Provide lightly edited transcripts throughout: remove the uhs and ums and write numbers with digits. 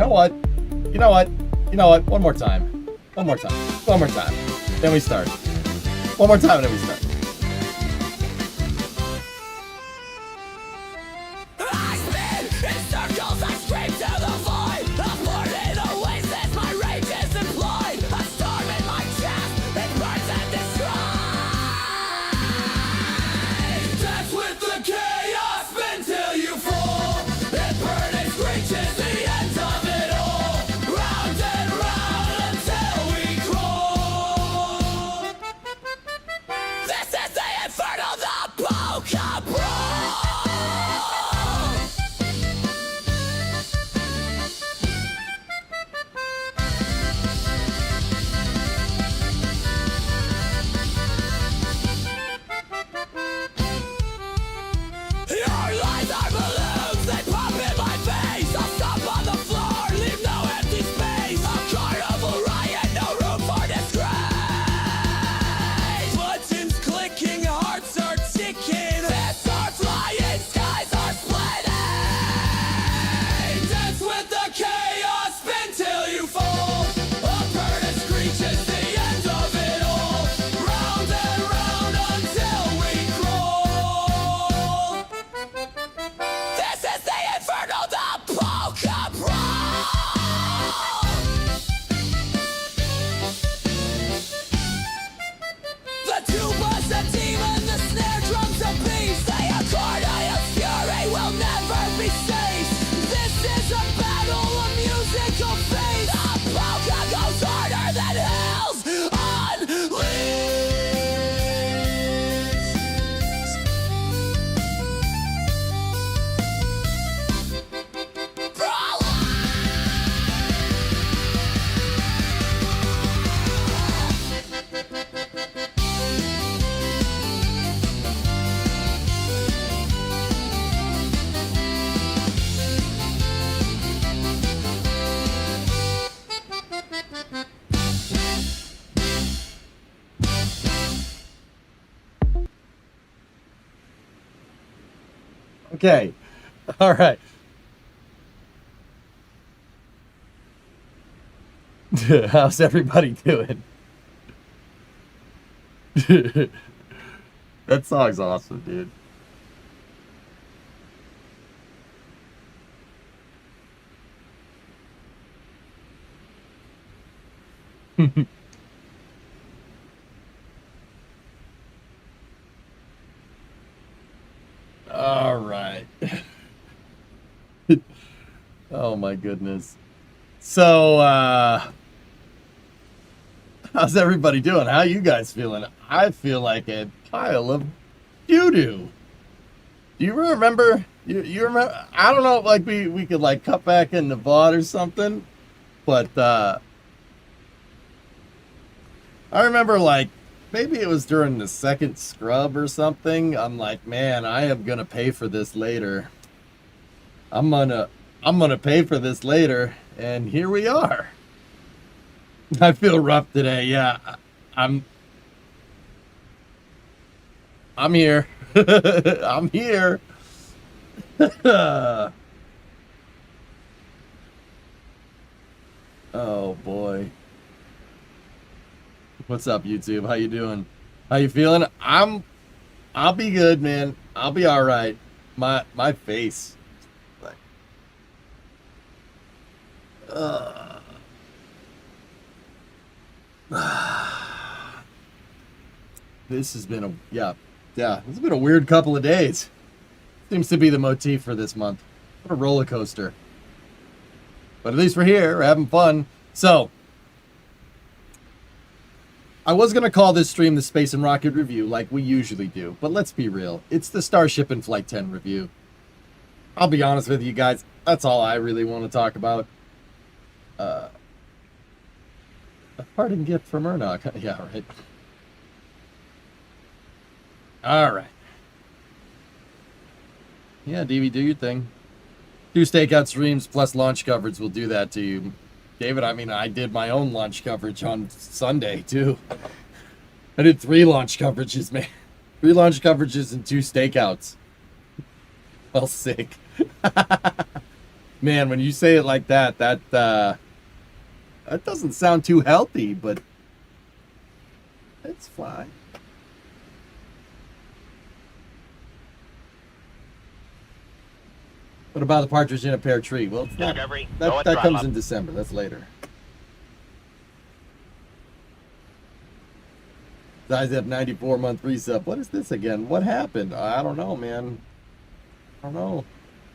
know what? You know what? You know what? One more time. One more time. One more time. Then we start. One more time, and then we start. I spin in circles, I scream to the void. A fort in the oasis, my rage is employed. A storm in my chest, it burns and destroys. Dance with the chaos, spin till you fall. It burns and screeches the end of it all. Round and round until we crawl. This is the inferno, the Pokeball. Your lies are balloons, they pop in my face. I'll stop on the floor, leave no empty space. A carnival riot, no room for disgrace. Buttons clicking, hearts are ticking. Fists are flying, skies are splitting. Dance with the chaos, spin till you fall. A bird and screeches the end of it all. Round and round until we crawl. This is the inferno, the Pokeball. The tubas, the demon, the snare drums, the beast. The accordion of fury will never be safe. This is a battle of musical faith. The polka goes harder than hell's Okay. All right. How's everybody doing? That song's awesome, dude. All right. Oh my goodness. So, how's everybody doing? How you guys feeling? I feel like a pile of doo-doo. Do you remember? You remember? I don't know, like we could like cut back in the VOD or something, but I remember like maybe it was during the second scrub or something. I'm like, man, I am gonna pay for this later. I'm gonna pay for this later, and here we are. I feel rough today. Yeah, I'm here. I'm here. Oh boy. What's up, YouTube? How you doing? How you feeling? I'll be good, man. I'll be all right. My face. Like, this has been yeah. It's been a weird couple of days. Seems to be the motif for this month. What a roller coaster. But at least we're here, we're having fun. So, I was going to call this stream the Space and Rocket Review like we usually do, but let's be real. It's the Starship and Flight 10 review. I'll be honest with you guys, that's all I really want to talk about. A parting gift from Murdoch. Yeah, right. All right. Yeah, DV, do your thing. 2 stakeout streams plus launch coverage will do that to you. David, I mean, I did my own launch coverage on Sunday, too. I did 3 launch coverages, man. 3 launch coverages and 2 stakeouts. Well, sick. Man, when you say it like that, that doesn't sound too healthy, but it's fine. What about the partridge in a pear tree? Well, it's not. Discovery, That comes in December. That's later. Size up 94-month resub. What is this again? What happened? I don't know, man. I don't know.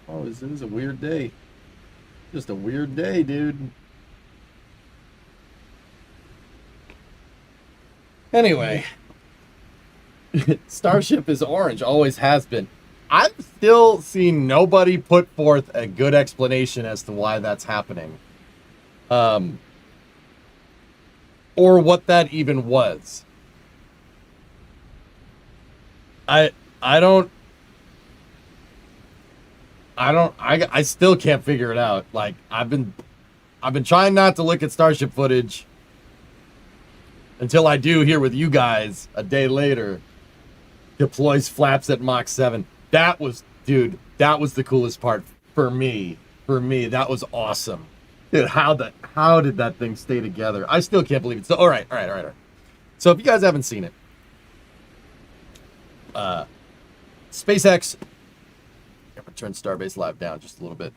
Oh, this is a weird day. Just a weird day, dude. Anyway, Starship is orange. Always has been. I've still seen nobody put forth a good explanation as to why that's happening. Or what that even was. I still can't figure it out. Like I've been trying not to look at Starship footage until I do here with you guys a day later. Deploys flaps at Mach 7. That was, dude, that was the coolest part for me. For me, that was awesome. Dude, how did that thing stay together? I still can't believe it. So, all right. So if you guys haven't seen it, SpaceX, I'm gonna turn Starbase Live down just a little bit.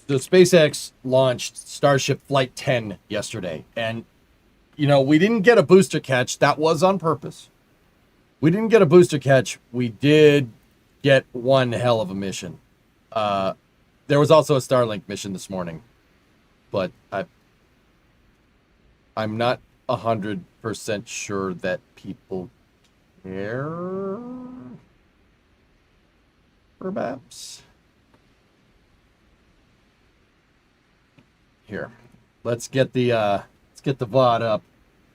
So SpaceX launched Starship Flight 10 yesterday, and you know, we didn't get a booster catch. That was on purpose. We didn't get a booster catch. We did get one hell of a mission. There was also a Starlink mission this morning, but I'm not 100% sure that people care. Perhaps. Here, let's get the VOD up,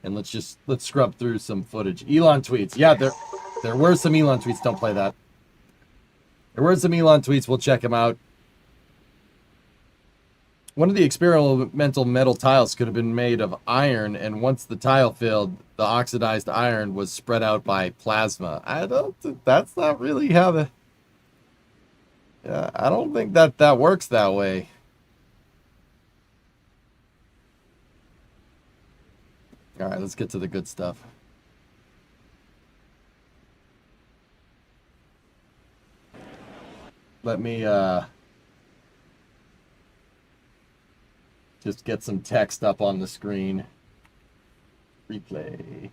and let's scrub through some footage. Elon tweets. Yeah, there were some Elon tweets. Don't play that. There were some Elon tweets. We'll check them out. One of the experimental metal tiles could have been made of iron, and once the tile filled, the oxidized iron was spread out by plasma. I don't think that's not really how the... I don't think that works that way. All right, let's get to the good stuff. Let me just get some text up on the screen. Replay.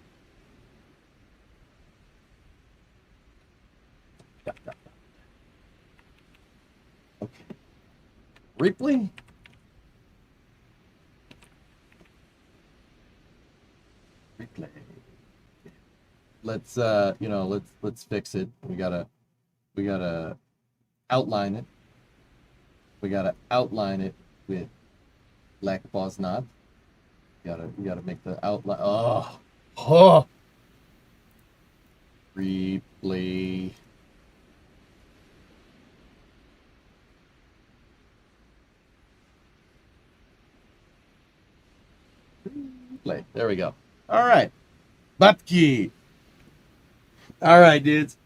Okay. Replay. Replay. Let's let's fix it. We gotta outline it. We gotta outline it with Black Bosnod. We gotta make the outline. Oh. Replay. Replay. There we go. All right. Butki. All right, dudes.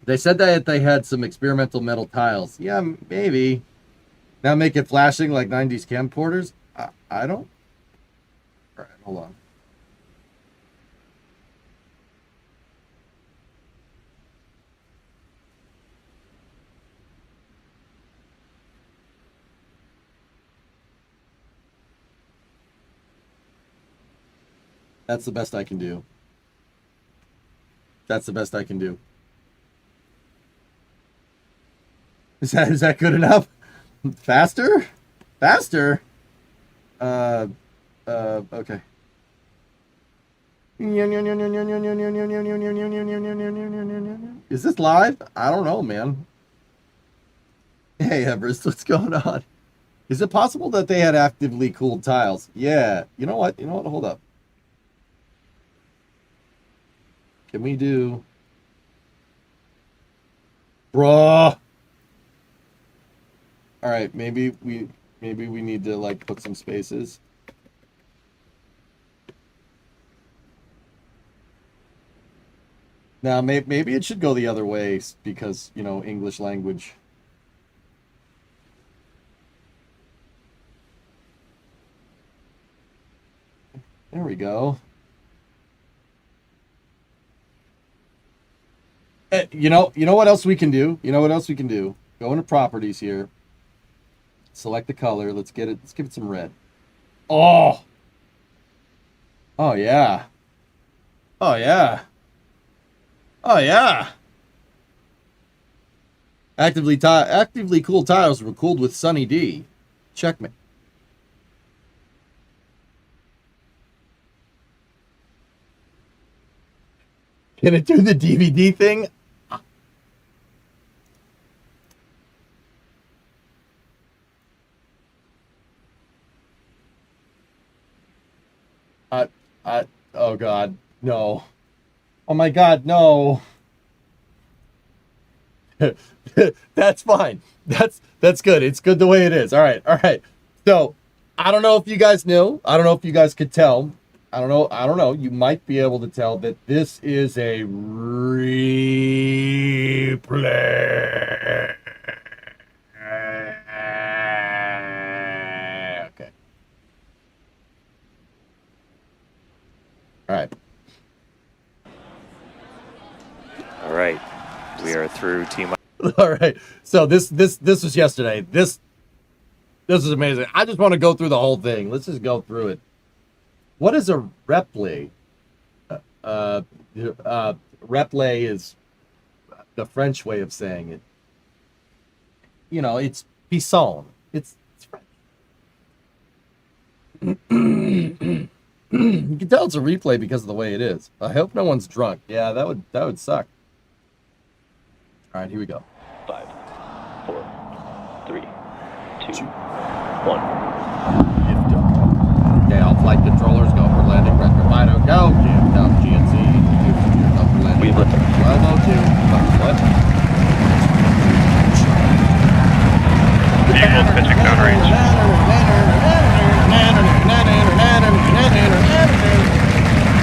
They said that they had some experimental metal tiles. Yeah, maybe. Now make it flashing like 90s camcorders? I don't... All right, hold on. That's the best I can do. That's the best I can do. Is that good enough? Faster? Faster? Okay. Is this live? I don't know, man. Hey, Everest, what's going on? Is it possible that they had actively cooled tiles? Yeah. You know what? Hold up. Can we do... Bruh. All right, maybe we need to like put some spaces. Now maybe it should go the other way because, you know, English language. There we go. You know what else we can do? You know what else we can do? Go into properties here. Select the color. Let's get it. Let's give it some red. Oh. Oh yeah. Oh yeah. Oh yeah. Actively cooled tiles were cooled with Sunny D. Checkmate. Can it do the DVD thing? Oh God, no. Oh my God, no. That's fine. That's good. It's good the way it is. All right, all right. So, I don't know if you guys knew. I don't know if you guys could tell. I don't know. You might be able to tell that this is a replay. Okay. All right. All right. We are through Team. All right. So this was yesterday. This is amazing. I just want to go through the whole thing. Let's just go through it. What is a replay? Replay is the French way of saying it. You know, it's pisson. It's French. You can tell it's a replay because of the way it is. I hope no one's drunk. Yeah, that would suck. All right, here we go. 5, 4, 3, 2, 1. Liftoff. Okay, all flight controllers go for landing. Raptor Relight, go. Jammed up GNC. Up for landing. We've lifted. Bravo 2. What? Eagles pitching downrange.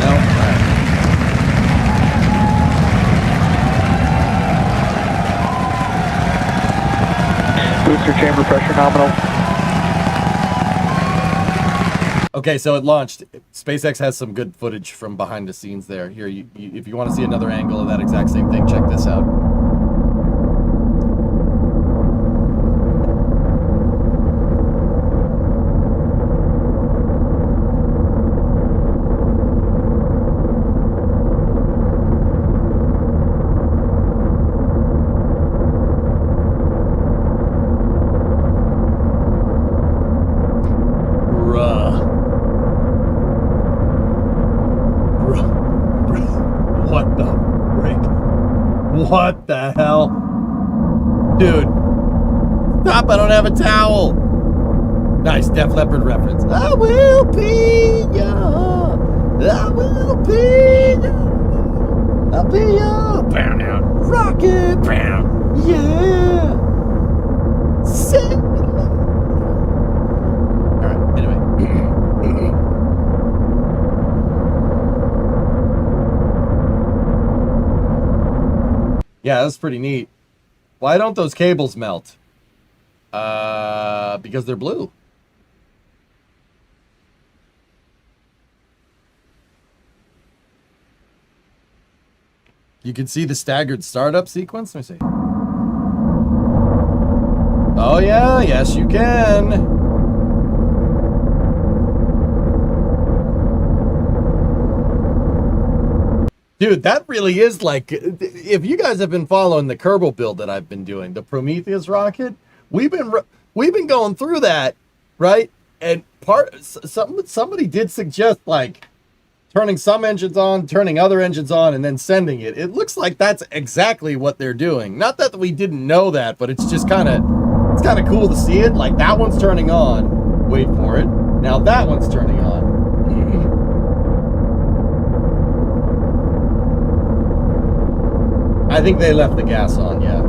No, all right. Booster chamber pressure nominal. Okay, so it launched. SpaceX has some good footage from behind the scenes there. Here, if you want to see another angle of that exact same thing, check this out. What the hell? Dude. Stop, I don't have a towel. Nice Def Leppard reference. I will be ya. I will be ya. I'll be ya. Bam down. Rocket. Bam. Yeah. Sing. Alright, anyway. Yeah, that's pretty neat. Why don't those cables melt? Because they're blue. You can see the staggered startup sequence. Let me see. Oh yeah, yes you can. Dude, that really is like, if you guys have been following the Kerbal build that I've been doing, the Prometheus rocket, we've been going through that, right? And somebody did suggest like turning some engines on, turning other engines on, and then sending it. It looks like that's exactly what they're doing. Not that we didn't know that, but it's just kind of cool to see it. Like that one's turning on. Wait for it. Now that one's turning on. I think they left the gas on, yeah.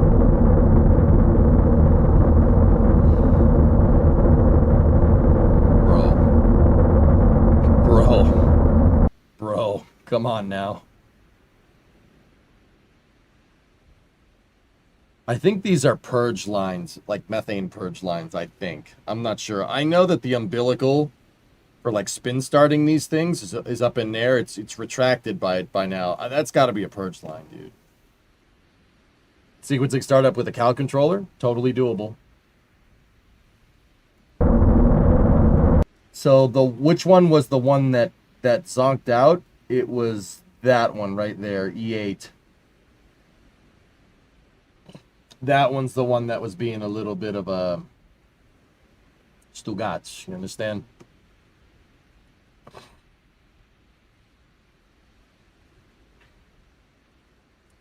Bro, come on now. I think these are purge lines, like methane purge lines, I think. I'm not sure. I know that the umbilical for like spin starting these things is up in there. It's retracted by now. That's got to be a purge line, dude. Sequencing startup with a Cal controller, totally doable. So which one was the one that zonked out? It was that one right there, E8. That one's the one that was being a little bit of a Stugatz, you understand?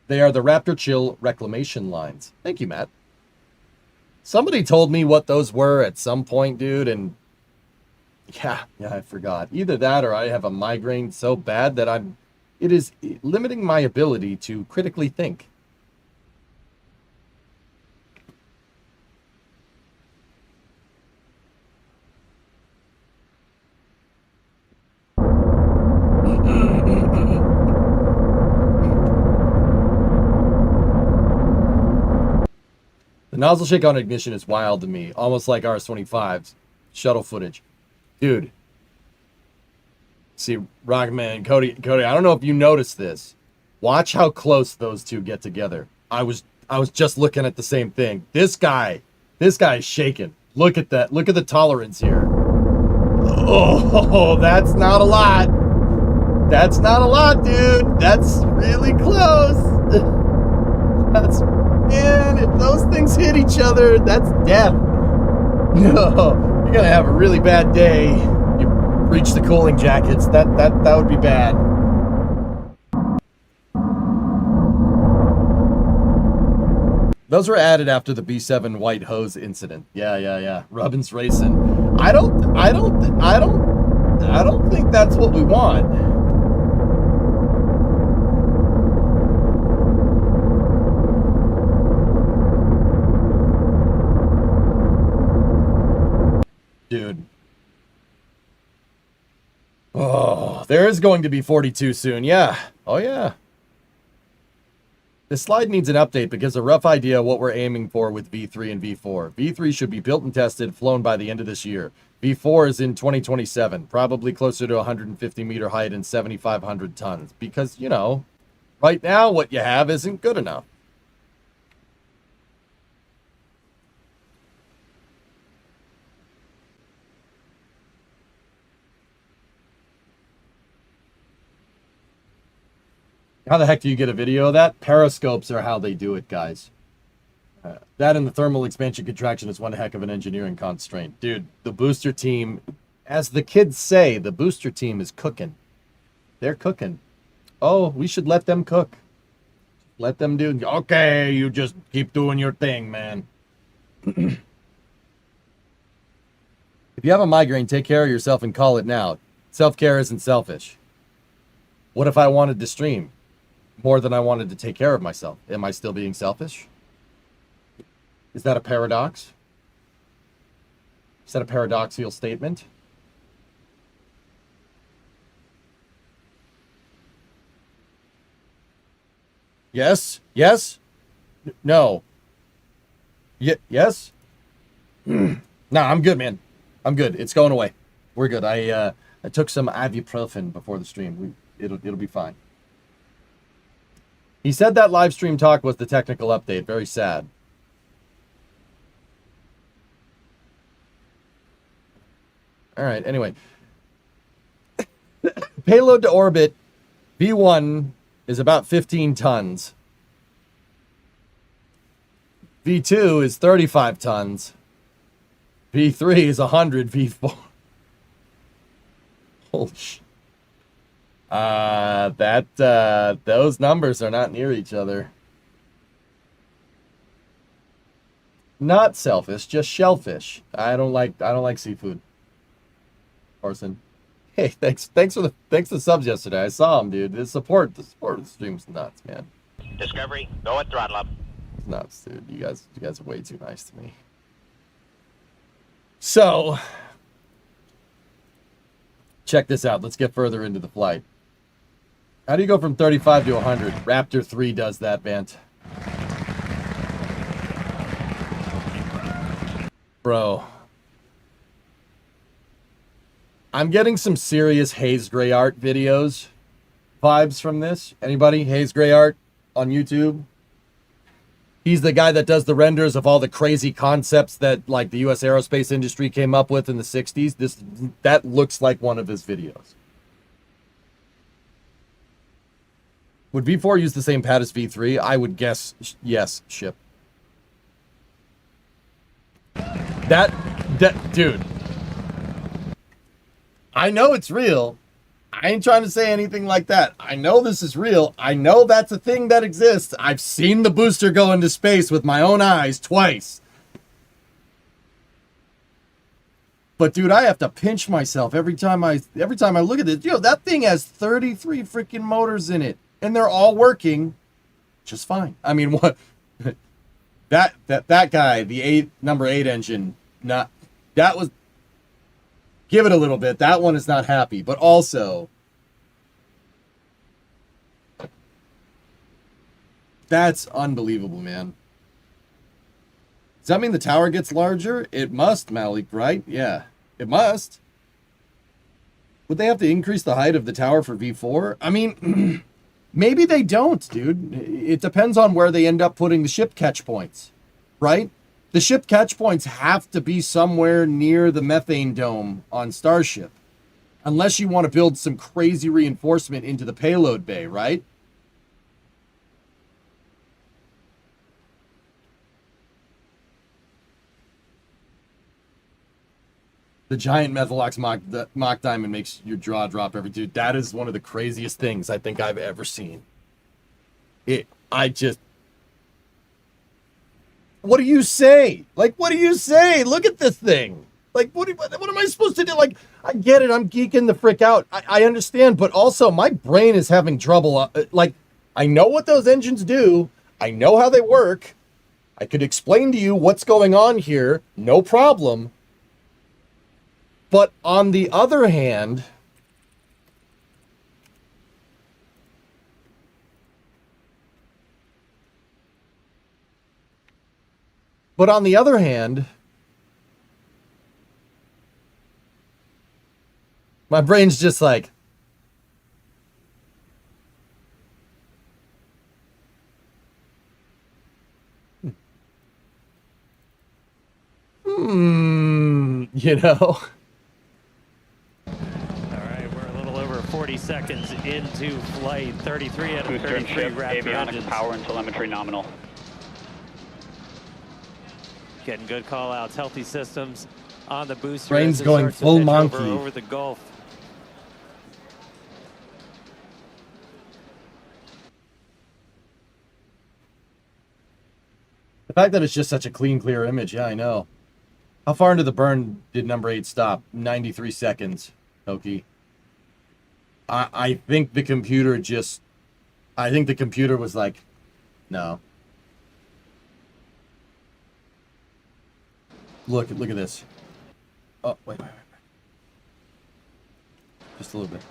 They are the Raptor Chill reclamation lines. Thank you, Matt. Somebody told me what those were at some point, dude, and yeah, I forgot. Either that or I have a migraine so bad that it is limiting my ability to critically think. The nozzle shake on ignition is wild to me, almost like RS-25's shuttle footage. Dude. See, Rockman, Cody, I don't know if you noticed this. Watch how close those two get together. I was just looking at the same thing. This guy is shaking. Look at that. Look at the tolerance here. Oh, that's not a lot. That's not a lot, dude. That's really close. That's, man, if those things hit each other, that's death. No, you're gonna have a really bad day. You reach the cooling jackets. That would be bad. Those were added after the B7 white hose incident. Yeah. Rubbin's racing. I don't think that's what we want. Dude. Oh, there is going to be 42 soon. Yeah. Oh, yeah. This slide needs an update because a rough idea of what we're aiming for with V3 and V4. V3 should be built and tested, flown by the end of this year. V4 is in 2027, probably closer to 150 meter height and 7,500 tons. Because, you know, right now what you have isn't good enough. How the heck do you get a video of that? Periscopes are how they do it, guys. That and the thermal expansion contraction is one heck of an engineering constraint. Dude, the booster team, as the kids say, the booster team is cooking. They're cooking. Oh, we should let them cook. Let them do. Okay, you just keep doing your thing, man. If you have a migraine, take care of yourself and call it now. Self-care isn't selfish. What if I wanted to stream more than I wanted to take care of myself? Am I still being selfish? Is that a paradox? Is that a paradoxical statement? Yes? Yes? No. Yes? Nah, I'm good, man. I'm good. It's going away. We're good. I took some ibuprofen before the stream. It'll be fine. He said that live stream talk was the technical update. Very sad. All right, anyway. Payload to orbit, V1 is about 15 tons. V2 is 35 tons. V3 is 100. V4. Holy shit. Those numbers are not near each other. Not selfish, just shellfish. I don't like seafood. Orson. Hey, thanks for the subs yesterday. I saw him, dude. The support of the stream's nuts, man. Discovery, go at throttle up. It's nuts, dude. You guys are way too nice to me. So, check this out. Let's get further into the flight. How do you go from 35 to 100? Raptor 3 does that, Vant. Bro. I'm getting some serious Hayes Gray Art videos vibes from this. Anybody? Hayes Gray Art on YouTube? He's the guy that does the renders of all the crazy concepts that like the US aerospace industry came up with in the 60s. That looks like one of his videos. Would V4 use the same pad as V3? I would guess yes, ship. That dude. I know it's real. I ain't trying to say anything like that. I know this is real. I know that's a thing that exists. I've seen the booster go into space with my own eyes twice. But dude, I have to pinch myself every time I look at it. Yo, that thing has 33 freaking motors in it, and they're all working just fine. I mean, what that guy, the number 8 engine, that was, give it a little bit. That one is not happy, but also that's unbelievable, man. Does that mean the tower gets larger? It must, Malik, right? Yeah, it must. Would they have to increase the height of the tower for V4? I mean, maybe they don't, dude. It depends on where they end up putting the ship catch points, right? The ship catch points have to be somewhere near the methane dome on Starship. Unless you want to build some crazy reinforcement into the payload bay, right? The giant Methalox mock diamond makes your jaw drop every dude. That is one of the craziest things I think I've ever seen. What do you say? Like, what do you say? Look at this thing. Like, what am I supposed to do? Like, I get it. I'm geeking the frick out. I understand. But also, my brain is having trouble. Like, I know what those engines do. I know how they work. I could explain to you what's going on here. No problem. But on the other hand, my brain's just like, you know. All right, we're a little over 40 seconds into flight. 33 out of Booster and 33 ship, Raptor avionics, engines. power and telemetry nominal. Getting good call outs, healthy systems on the booster. Brain's as it going starts to full pitch monkey. over the Gulf. The fact that it's just such a clean, clear image, yeah, I know. How far into the burn did number 8 stop? 93 seconds, Toki. I think the computer was like, no. Look at this. Oh, wait. Just a little bit.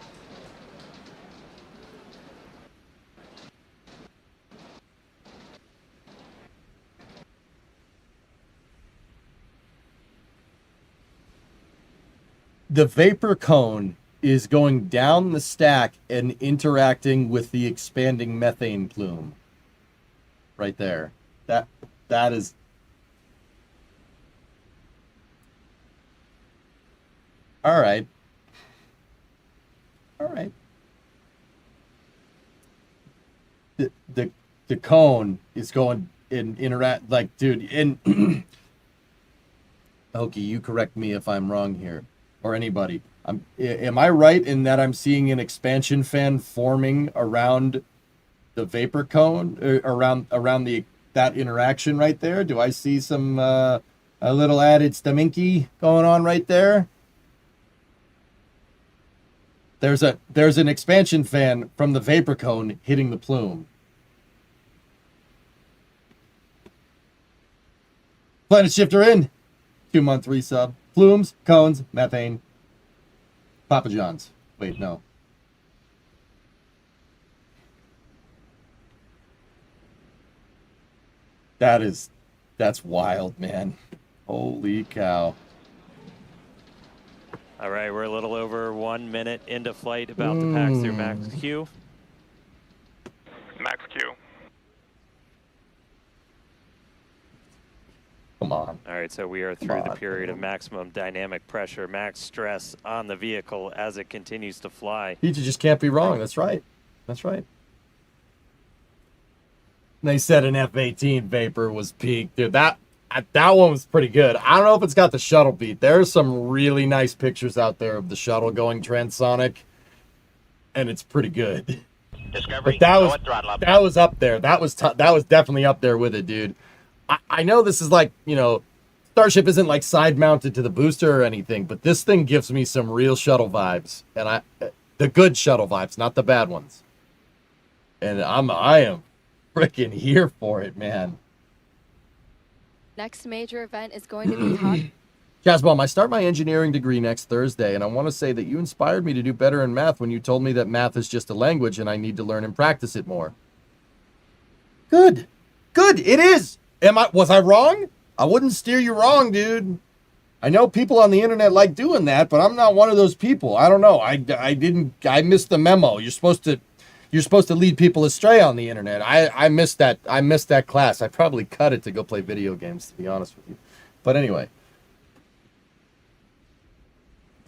The vapor cone is going down the stack and interacting with the expanding methane plume. Right there. That is... All right. The cone is going and interact, like, dude, and Oki, you correct me if I'm wrong here, or anybody. Am I right in that I'm seeing an expansion fan forming around the vapor cone, around that interaction right there? Do I see some a little added staminky going on right there? There's an expansion fan from the vapor cone hitting the plume. Planet shifter in. 2-month resub. Plumes, cones, methane. Papa John's. Wait, no. That's wild, man. Holy cow. All right, we're a little over 1 minute into flight, about to pass through max Q. Max Q. Come on. All right, so we are through the period of maximum dynamic pressure, max stress on the vehicle as it continues to fly. You just can't be wrong. That's right. That's right. They said an F-18 Vapor was peak. Dude, that one was pretty good. I don't know if it's got the shuttle beat. There's some really nice pictures out there of the shuttle going transonic, and it's pretty good. Discovery, But that go was at throttle up. that was up there. That was definitely up there with it, dude. I know this is like, you know, Starship isn't like side mounted to the booster or anything, but this thing gives me some real shuttle vibes, and the good shuttle vibes, not the bad ones. And I am freaking here for it, man. Next major event is going to be Jazzbomb, I start my engineering degree next Thursday, and I want to say that you inspired me to do better in math when you told me that math is just a language and I need to learn and practice it more. Good. Good. It is. Was I wrong? I wouldn't steer you wrong, dude. I know people on the internet like doing that, but I'm not one of those people. I don't know. I missed the memo. You're supposed to lead people astray on the internet. I missed that. I missed that class. I probably cut it to go play video games, to be honest with you. But anyway.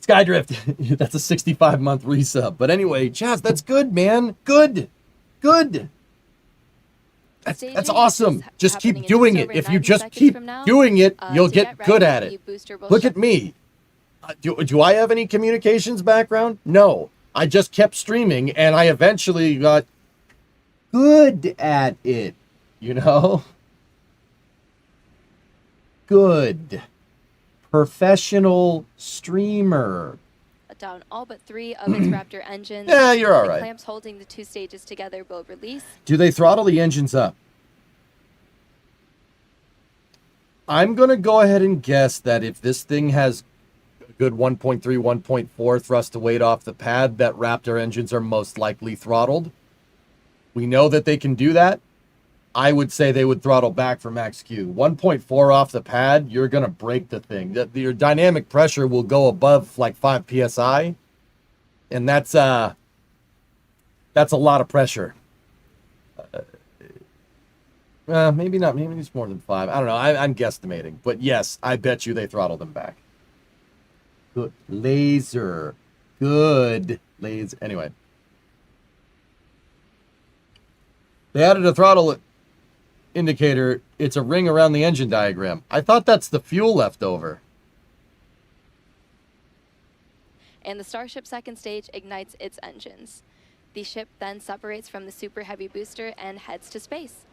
Skydrift, that's a 65-month resub. But anyway, Chaz, that's good, man. Good. Good. That's awesome. Just keep doing it. If you just keep doing it, you'll get good at it. Look at me. Do I have any communications background? No. I just kept streaming, and I eventually got good at it, you know? Good. Professional streamer. down all but 3 of its Raptor engines. Yeah, you're all the right. clamps holding the 2 stages together will release. Do they throttle the engines up? I'm going to go ahead and guess that if this thing has a good 1.3, 1.4 thrust to weight off the pad, that Raptor engines are most likely throttled. We know that they can do that. I would say they would throttle back for max Q. 1.4 off the pad, you're going to break the thing. Your dynamic pressure will go above like 5 PSI. And that's a lot of pressure. Maybe not. Maybe it's more than 5. I don't know. I'm guesstimating. But yes, I bet you they throttle them back. Good. Laser. Good. Laser. Anyway. They added a throttle indicator. It's a ring around the engine diagram. I thought that's the fuel left over. And the Starship second stage ignites its engines. The ship then separates from the Super Heavy booster and heads to space.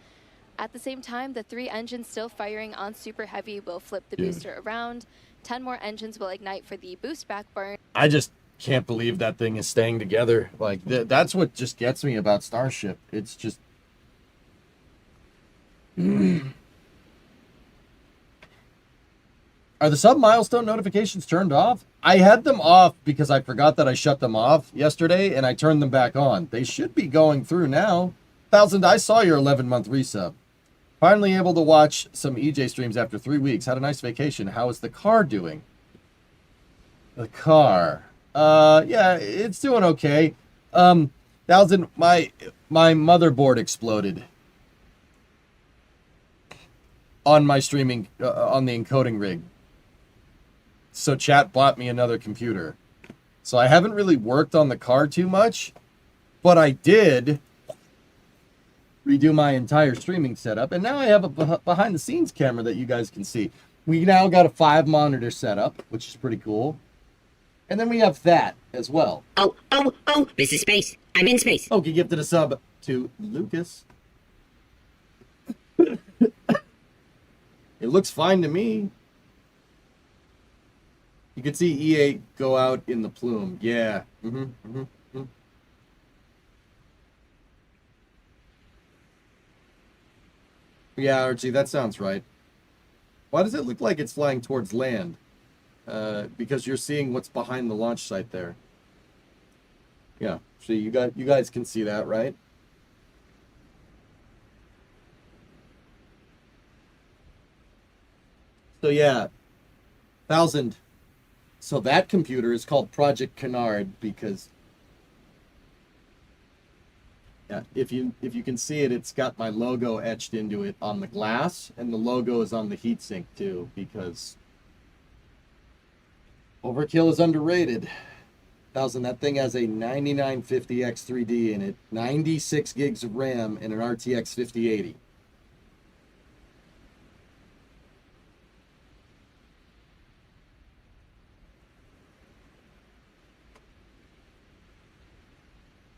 At the same time, the 3 engines still firing on Super Heavy will flip the booster around. 10 more engines will ignite for the boost back burn. I just can't believe that thing is staying together. Like, that's what just gets me about Starship. It's just... Are the sub-milestone notifications turned off? I had them off because I forgot that I shut them off yesterday, and I turned them back on. They should be going through now. 1000, I saw your 11-month resub. Finally able to watch some EJ streams after 3 weeks. Had a nice vacation. How is the car doing? The car. Yeah, it's doing okay. 1000, my motherboard exploded on my streaming, on the encoding rig. So chat bought me another computer. So I haven't really worked on the car too much, but I did redo my entire streaming setup, and now I have a behind the scenes camera that you guys can see. We now got a 5-monitor setup, which is pretty cool. And then we have that as well. Oh, this is space. I'm in space. Okay, gifted a sub to Lucas. It looks fine to me. You can see E8 go out in the plume. Yeah. Yeah, Archie, that sounds right. Why does it look like it's flying towards land? Because you're seeing what's behind the launch site there. Yeah, so you guys can see that, right? So yeah, 1000. So that computer is called Project Canard because, yeah, if you can see it, it's got my logo etched into it on the glass, and the logo is on the heatsink too, because overkill is underrated. That thing has a 9950 X3D in it, 96 gigs of RAM, and an RTX 5080.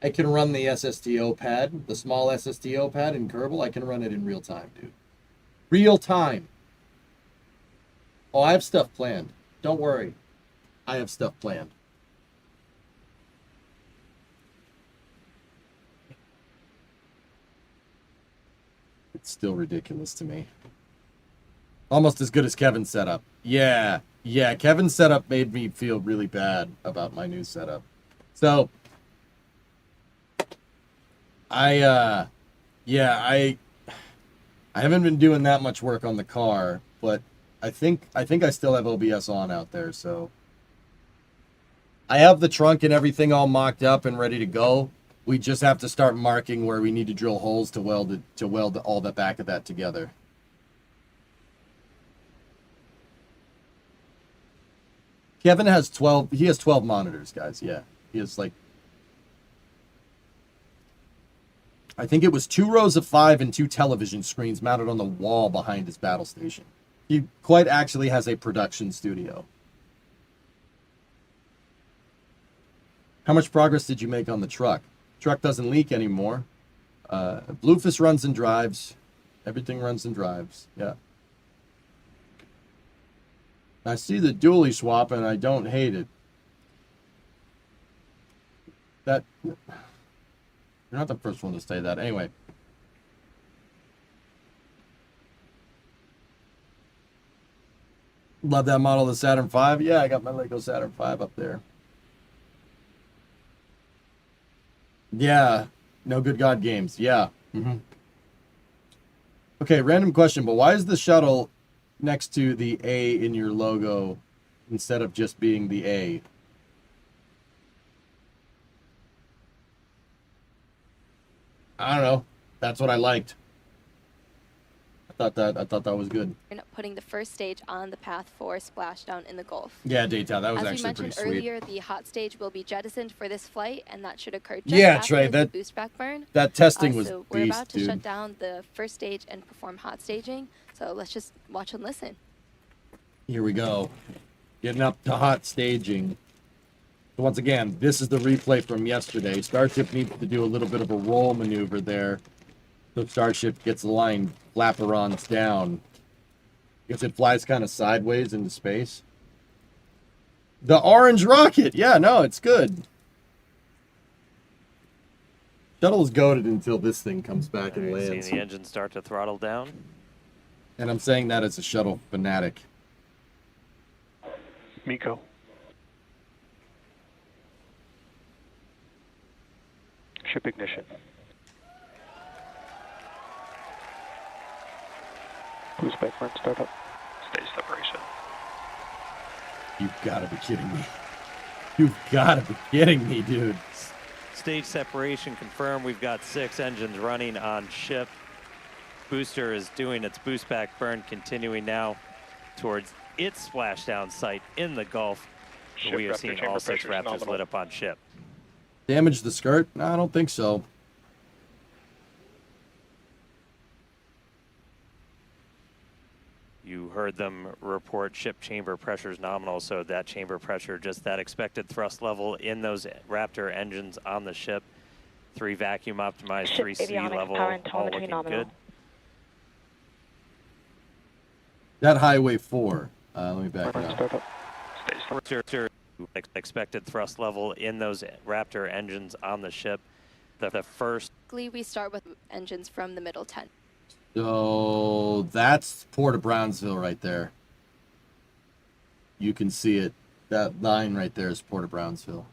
I can run the SSTO pad, the small SSTO pad in Kerbal. I can run it in real time, dude. Real time. Oh, I have stuff planned. Don't worry. I have stuff planned. It's still ridiculous to me. Almost as good as Kevin's setup. Yeah, Kevin's setup made me feel really bad about my new setup. So, I haven't been doing that much work on the car, but I think I still have OBS on out there, so I have the trunk and everything all mocked up and ready to go. We just have to start marking where we need to drill holes to weld all the back of that together. Kevin has 12. He has 12 monitors, guys. Yeah, he has like, I think it was 2 rows of 5 and 2 television screens mounted on the wall behind his battle station. He quite actually has a production studio. How much progress did you make on the truck? Truck doesn't leak anymore. Bluefus runs and drives. Everything runs and drives. Yeah. I see the dually swap and I don't hate it. That, you're not the first one to say that. Anyway. Love that model of the Saturn V. Yeah, I got my Lego Saturn V up there. Yeah. No Good God games. Yeah. Mm-hmm. Okay, random question, but why is the shuttle next to the A in your logo instead of just being the A? I don't know. That's what I liked. I thought that was good. Putting the first stage on the path for splashdown in the Gulf. Yeah, Daytown, that was As we actually mentioned pretty sweet. earlier, the hot stage will be jettisoned for this flight, and that should occur just Yeah, after Trey, the boost back burn. That testing was So we're about beast, to shut dude. down the first stage and perform hot staging. So let's just watch and listen. Here we go. Getting up to hot staging. So once again, this is the replay from yesterday. Starship needs to do a little bit of a roll maneuver there. So Starship gets the line flaperons down. Because it flies kind of sideways into space. The orange rocket! Yeah, no, it's good. Shuttle is goated until this thing comes back and lands. Seeing the engine start to throttle down. And I'm saying that as a shuttle fanatic. Miko. Ship ignition. Boost back burn startup. Stage separation. You've got to be kidding me. You've got to be kidding me, dude. Stage separation confirmed. We've got 6 engines running on ship. Booster is doing its boost back burn, continuing now towards its splashdown site in the Gulf. Ship We are Raptor seeing chamber all 6 pressure is Raptors nominal. lit up on ship. Damage the skirt? No, I don't think so. You heard them report ship chamber pressure is nominal, so that chamber pressure, just that expected thrust level in those Raptor engines on the ship. 3 vacuum optimized, Ship 3 sea avionics, level, power and all telemetry looking nominal. good. That Highway 4. Let me back it Burn up. startup. Stage Expected thrust level in those Raptor engines on the ship. The first We start with engines from the middle tent. So that's Port of Brownsville right there. You can see it. That line right there is Port of Brownsville.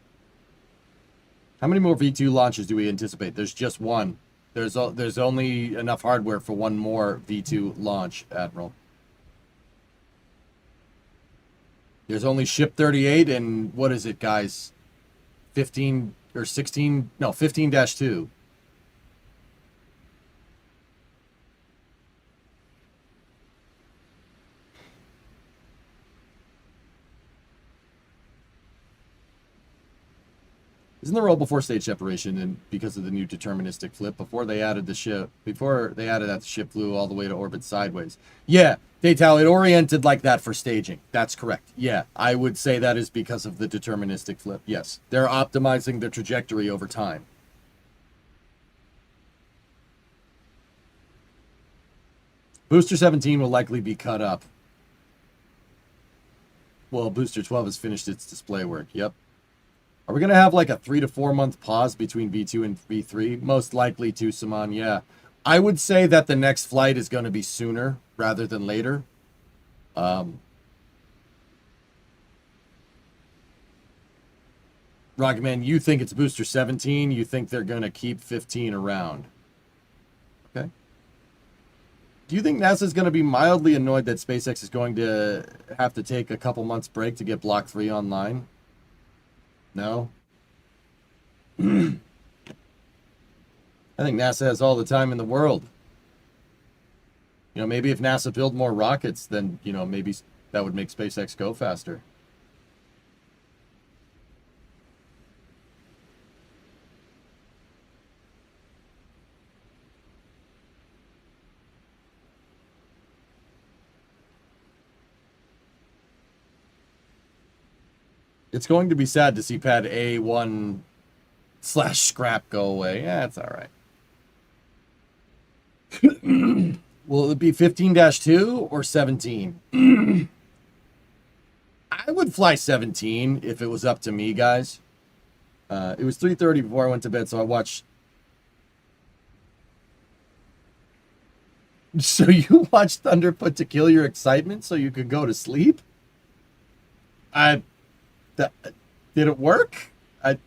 How many more V2 launches do we anticipate? There's just one. There's only enough hardware for one more V2 launch, Admiral. There's only ship 38 and what is it, guys? 15 or 16? No, 15-2. Isn't the roll before stage separation and because of the new deterministic flip before they added that ship flew all the way to orbit sideways? Yeah, Daytal, it oriented like that for staging. That's correct. Yeah, I would say that is because of the deterministic flip. Yes, they're optimizing the trajectory over time. Booster 17 will likely be cut up. Well, Booster 12 has finished its display work. Yep. Are we going to have like a 3 to 4 month pause between V2 and V3? Most likely to Saman, yeah. I would say that the next flight is going to be sooner rather than later. Rockman, you think it's Booster 17. You think they're going to keep 15 around. Okay. Do you think NASA's going to be mildly annoyed that SpaceX is going to have to take a couple months break to get Block 3 online? No? I think NASA has all the time in the world. You know, maybe if NASA built more rockets, then, you know, maybe that would make SpaceX go faster. It's going to be sad to see pad A1/scrap go away. Yeah, it's all right. Will it be 15-2 or 17? I would fly 17 if it was up to me, guys. It was 3:30 before I went to bed, so I watched. So you watched Thunderfoot to kill your excitement so you could go to sleep? Did it work? Have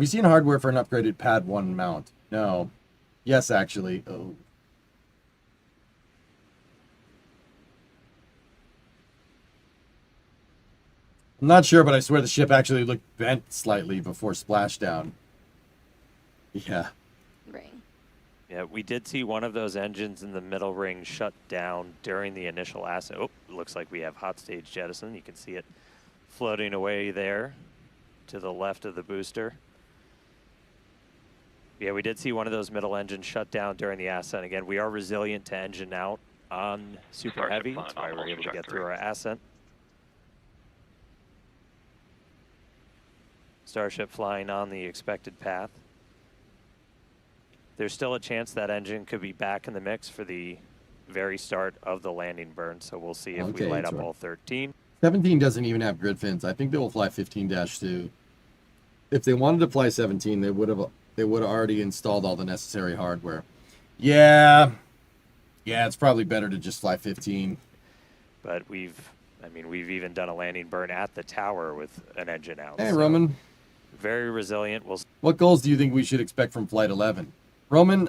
you seen hardware for an upgraded Pad 1 mount? No. Yes, actually. Oh. I'm not sure, but I swear the ship actually looked bent slightly before splashdown. Yeah. Ring. Yeah, we did see one of those engines in the middle ring shut down during the initial ascent. Oh, looks like we have hot stage jettison. You can see it floating away there to the left of the booster. Yeah, we did see one of those middle engines shut down during the ascent. Again, we are resilient to engine out on Super Heavy. That's why we're able to get through our ascent. Starship flying on the expected path. There's still a chance that engine could be back in the mix for the very start of the landing burn, so we'll see if we light up all 13. 17 doesn't even have grid fins. I think they will fly 15-2. If they wanted to fly 17, they would have already installed all the necessary hardware. Yeah, it's probably better to just fly 15. But we've even done a landing burn at the tower with an engine out. Hey, so Roman. Very resilient. What goals do you think we should expect from Flight 11? Roman,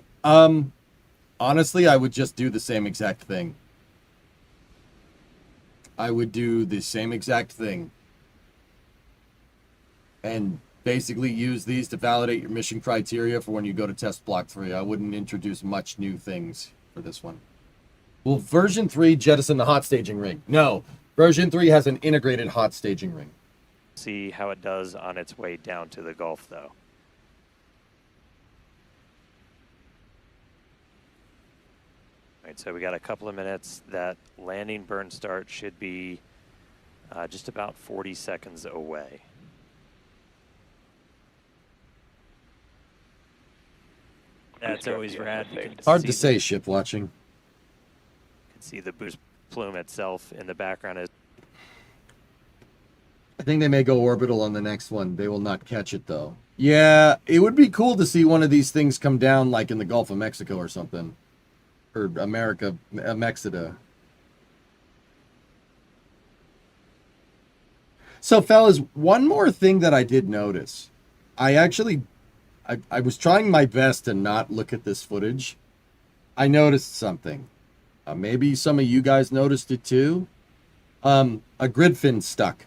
honestly, I would just do the same exact thing. I would do the same exact thing. And basically use these to validate your mission criteria for when you go to test Block 3. I wouldn't introduce much new things for this one. Will version 3 jettison the hot staging ring? No. Version 3 has an integrated hot staging ring. See how it does on its way down to the Gulf, though. All right, so we got a couple of minutes. That landing burn start should be just about 40 seconds away. That's always rad. Hard to say, ship watching. You can see the boost plume itself in the background. I think they may go orbital on the next one. They will not catch it, though. Yeah, it would be cool to see one of these things come down, like in the Gulf of Mexico or something. Or Mexida. So, fellas, one more thing that I did notice. I was trying my best to not look at this footage. I noticed something. Maybe some of you guys noticed it too. A grid fin stuck.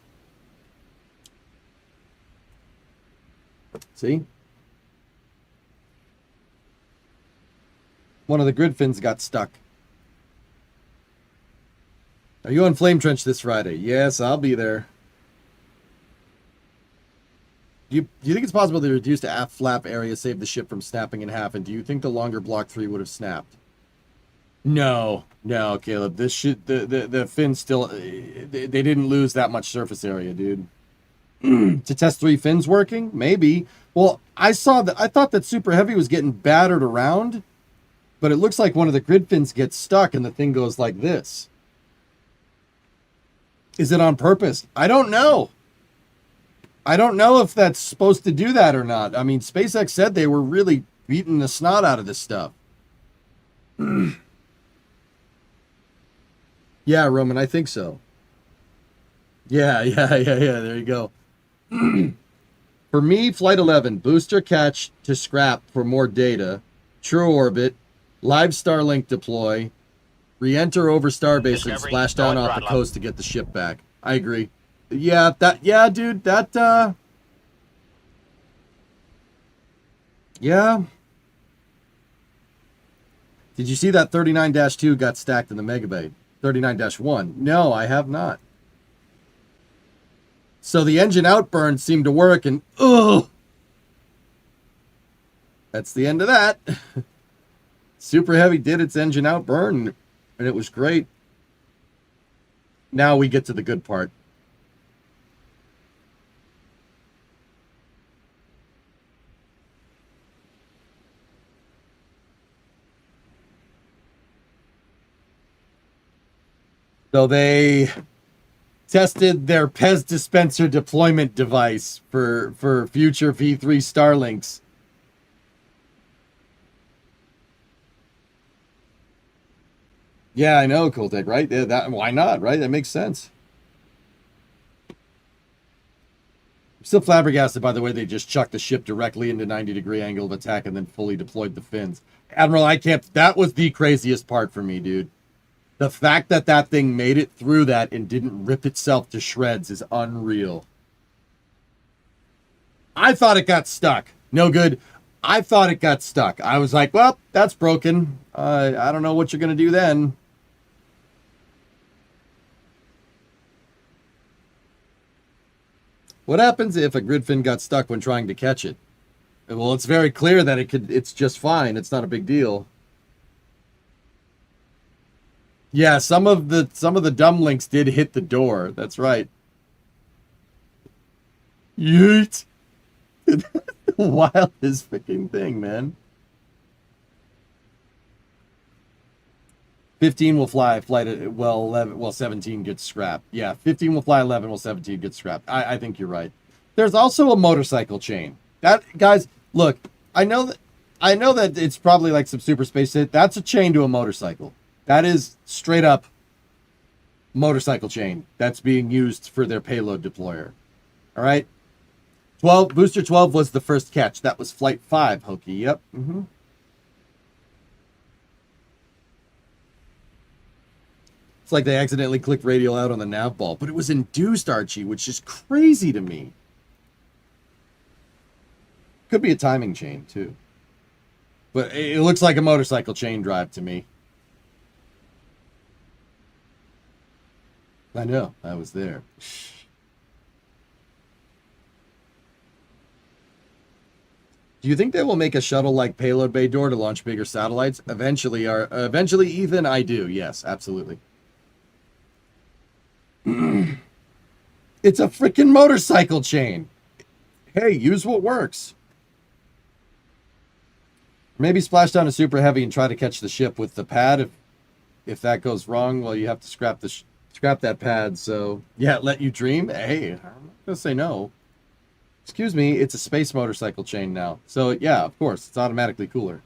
See? One of the grid fins got stuck. Are you on Flame Trench this Friday? Yes, I'll be there. Do you think it's possible to reduce the aft flap area, save the ship from snapping in half? And do you think the longer Block 3 would have snapped? No, Caleb. This shit, the fins still, they didn't lose that much surface area, dude. To test 3 fins working? Maybe. Well, I thought that Super Heavy was getting battered around, but it looks like one of the grid fins gets stuck and the thing goes like this. Is it on purpose? I don't know. I don't know if that's supposed to do that or not. I mean, SpaceX said they were really beating the snot out of this stuff. Yeah, Roman, I think so. Yeah, there you go. For me, Flight 11, booster catch to scrap for more data, true orbit, live Starlink deploy, re-enter over Starbase and splash down off the coast to get the ship back. I agree. Yeah, dude, yeah. Did you see that 39-2 got stacked in the Megabay? 39-1. No, I have not. So the engine outburn seemed to work, and that's the end of that. Super Heavy did its engine outburn, and it was great. Now we get to the good part. So they tested their Pez dispenser deployment device for future V3 Starlinks. Yeah, I know, Coltec, right? Yeah, why not, right? That makes sense. I'm still flabbergasted by the way they just chucked the ship directly into 90-degree angle of attack and then fully deployed the fins. Admiral, that was the craziest part for me, dude. The fact that that thing made it through that and didn't rip itself to shreds is unreal. I thought it got stuck. No good. I thought it got stuck. I was like, well, that's broken. I don't know what you're going to do then. What happens if a grid fin got stuck when trying to catch it? Well, it's very clear that it's just fine. It's not a big deal. Yeah, some of the dumb links did hit the door. That's right. Yeet. Wildest freaking thing, man. 15 will fly, 17 gets scrapped. Yeah, 15 will fly, 11 will 17 get scrapped. I think you're right. There's also a motorcycle chain. That, guys, look, I know that it's probably like some super space shit. That's a chain to a motorcycle. That is straight up motorcycle chain that's being used for their payload deployer. All right. Booster 12 was the first catch. That was Flight 5, Hokey. Yep. It's like they accidentally clicked radial out on the nav ball, but it was induced, Archie, which is crazy to me. Could be a timing chain, too. But it looks like a motorcycle chain drive to me. I know. I was there. Do you think they will make a shuttle like Payload Bay door to launch bigger satellites? Eventually, Ethan, I do. Yes, absolutely. It's a freaking motorcycle chain. Hey, use what works. Maybe splash down a Super Heavy and try to catch the ship with the pad. If that goes wrong, well, you have to scrap that pad. So yeah, let you dream. Hey, I'm not gonna say no. Excuse me, it's a space motorcycle chain now. So yeah, of course, it's automatically cooler.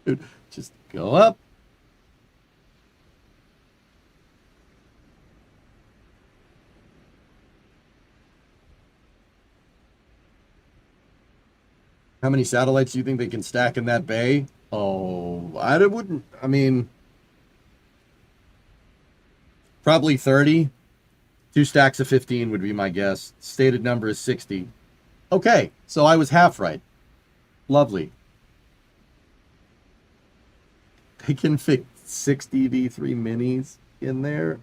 Dude, just go up. How many satellites do you think they can stack in that bay? Oh, I wouldn't. I mean, probably 30. 2 stacks of 15 would be my guess. Stated number is 60. Okay, so I was half right. Lovely. They can fit 60 V3 minis in there.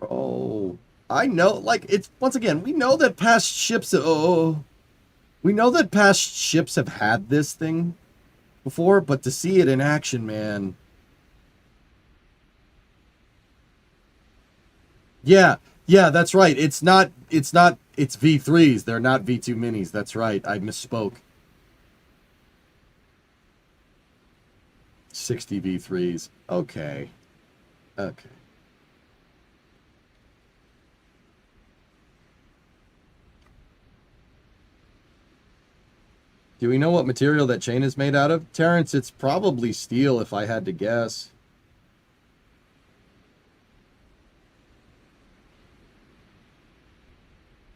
Oh, I know. Like, it's once again, we know that past ships. We know that past ships have had this thing before, but to see it in action, man. Yeah, that's right. It's V3s. They're not V2 minis. That's right. I misspoke. 60 V3s. Okay. Okay. Do we know what material that chain is made out of? Terrence, it's probably steel if I had to guess.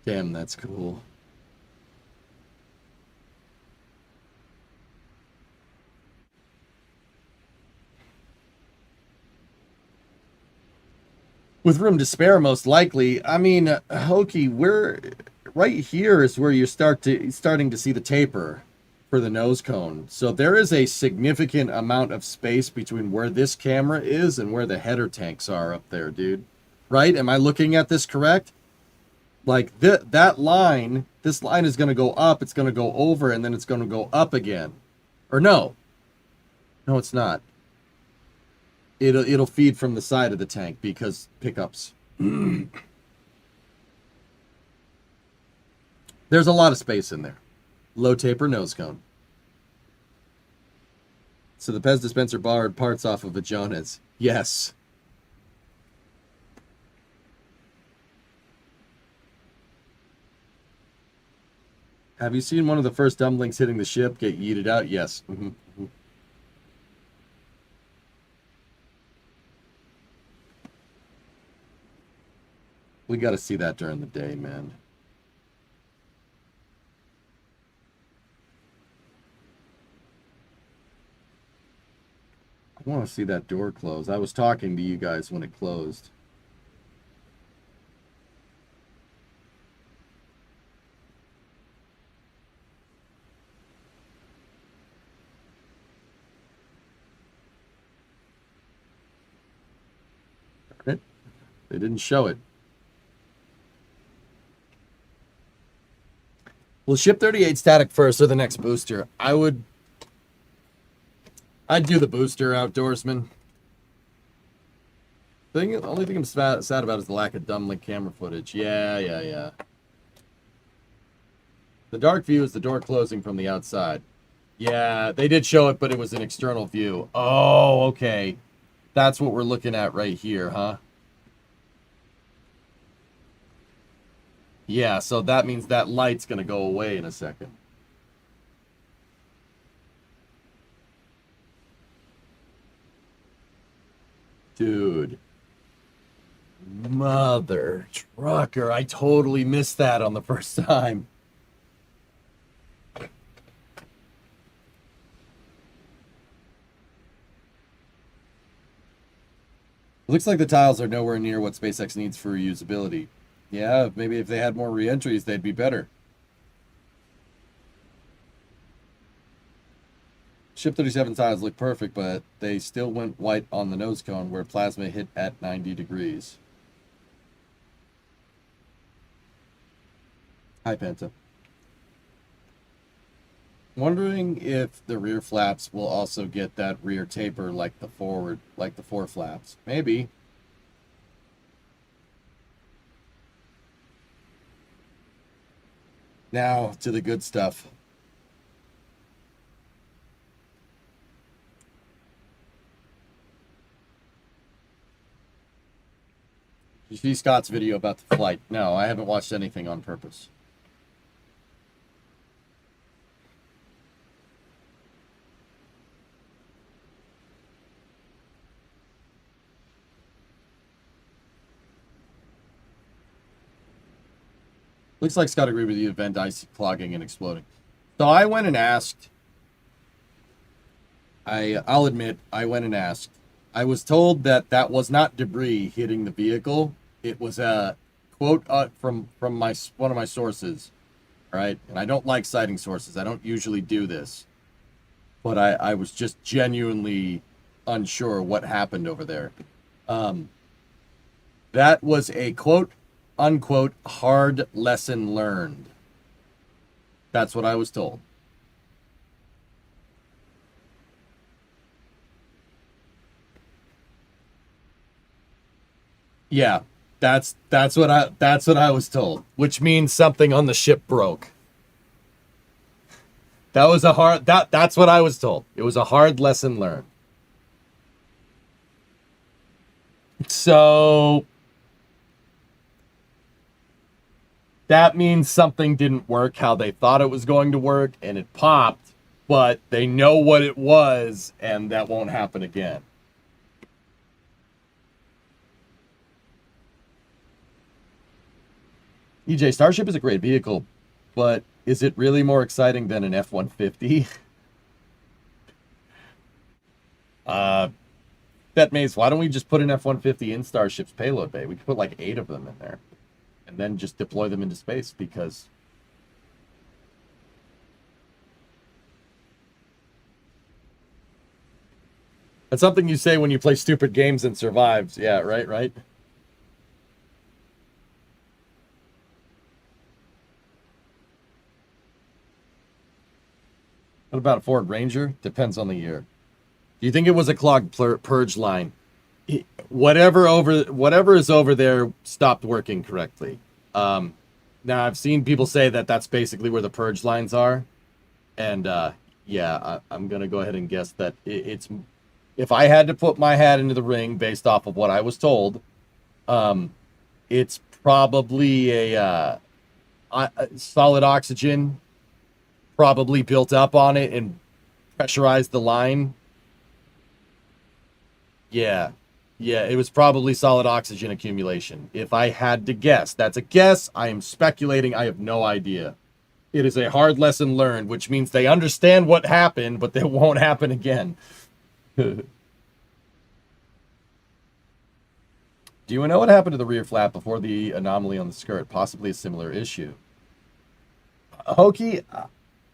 Damn, that's cool. With room to spare, most likely. I mean, Hokey, we're right here is where you're starting to see the taper for the nose cone. So there is a significant amount of space between where this camera is and where the header tanks are up there, dude. Right? Am I looking at this correct? Like that line, this line is going to go up, it's going to go over, and then it's going to go up again. Or no. No, it's not. It'll feed from the side of the tank because pickups. There's a lot of space in there. Low taper nose cone. So the Pez dispenser borrowed parts off of a Jonas. Yes. Have you seen one of the first dumplings hitting the ship get yeeted out? Yes. We got to see that during the day, man. I want to see that door close. I was talking to you guys when it closed. They didn't show it. Will ship 38 static first or the next booster? I'd do the booster, Outdoorsman. The only thing I'm sad about is the lack of dumbling camera footage. Yeah. The dark view is the door closing from the outside. Yeah, they did show it, but it was an external view. Oh, okay. That's what we're looking at right here, huh? Yeah, so that means that light's going to go away in a second. Dude. Mother trucker. I totally missed that on the first time. Looks like the tiles are nowhere near what SpaceX needs for reusability. Yeah, maybe if they had more re-entries, they'd be better. Ship 37 tiles look perfect, but they still went white on the nose cone where plasma hit at 90 degrees. Hi, Penta. Wondering if the rear flaps will also get that rear taper like the fore flaps. Maybe. Now to the good stuff. Did you see Scott's video about the flight? No, I haven't watched anything on purpose. Looks like Scott agreed with you, vent ice clogging and exploding. So I went and asked. I'll admit, I went and asked. I was told that that was not debris hitting the vehicle. It was a quote from my one of my sources, right? And I don't like citing sources. I don't usually do this, but I was just genuinely unsure what happened over there. That was a quote unquote hard lesson learned. That's what I was told. Yeah, that's what I was told, which means something on the ship broke. That was a hard that's what I was told. It was a hard lesson learned. So that means something didn't work how they thought it was going to work and it popped, but they know what it was and that won't happen again. EJ, Starship is a great vehicle, but is it really more exciting than an F-150? Bet Maze, why don't we just put an F-150 in Starship's payload bay? We could put like 8 of them in there and then just deploy them into space because that's something you say when you play stupid games and survives. Yeah, right. What about a Ford Ranger? Depends on the year. Do you think it was a clogged purge line? Whatever is over there stopped working correctly. Now I've seen people say that that's basically where the purge lines are, and yeah, I'm gonna go ahead and guess that it's. If I had to put my hat into the ring based off of what I was told, it's probably a solid oxygen. Probably built up on it and pressurized the line. Yeah, it was probably solid oxygen accumulation. If I had to guess, that's a guess. I am speculating. I have no idea. It is a hard lesson learned, which means they understand what happened, but it won't happen again. Do you know what happened to the rear flap before the anomaly on the skirt? Possibly a similar issue. Hokey,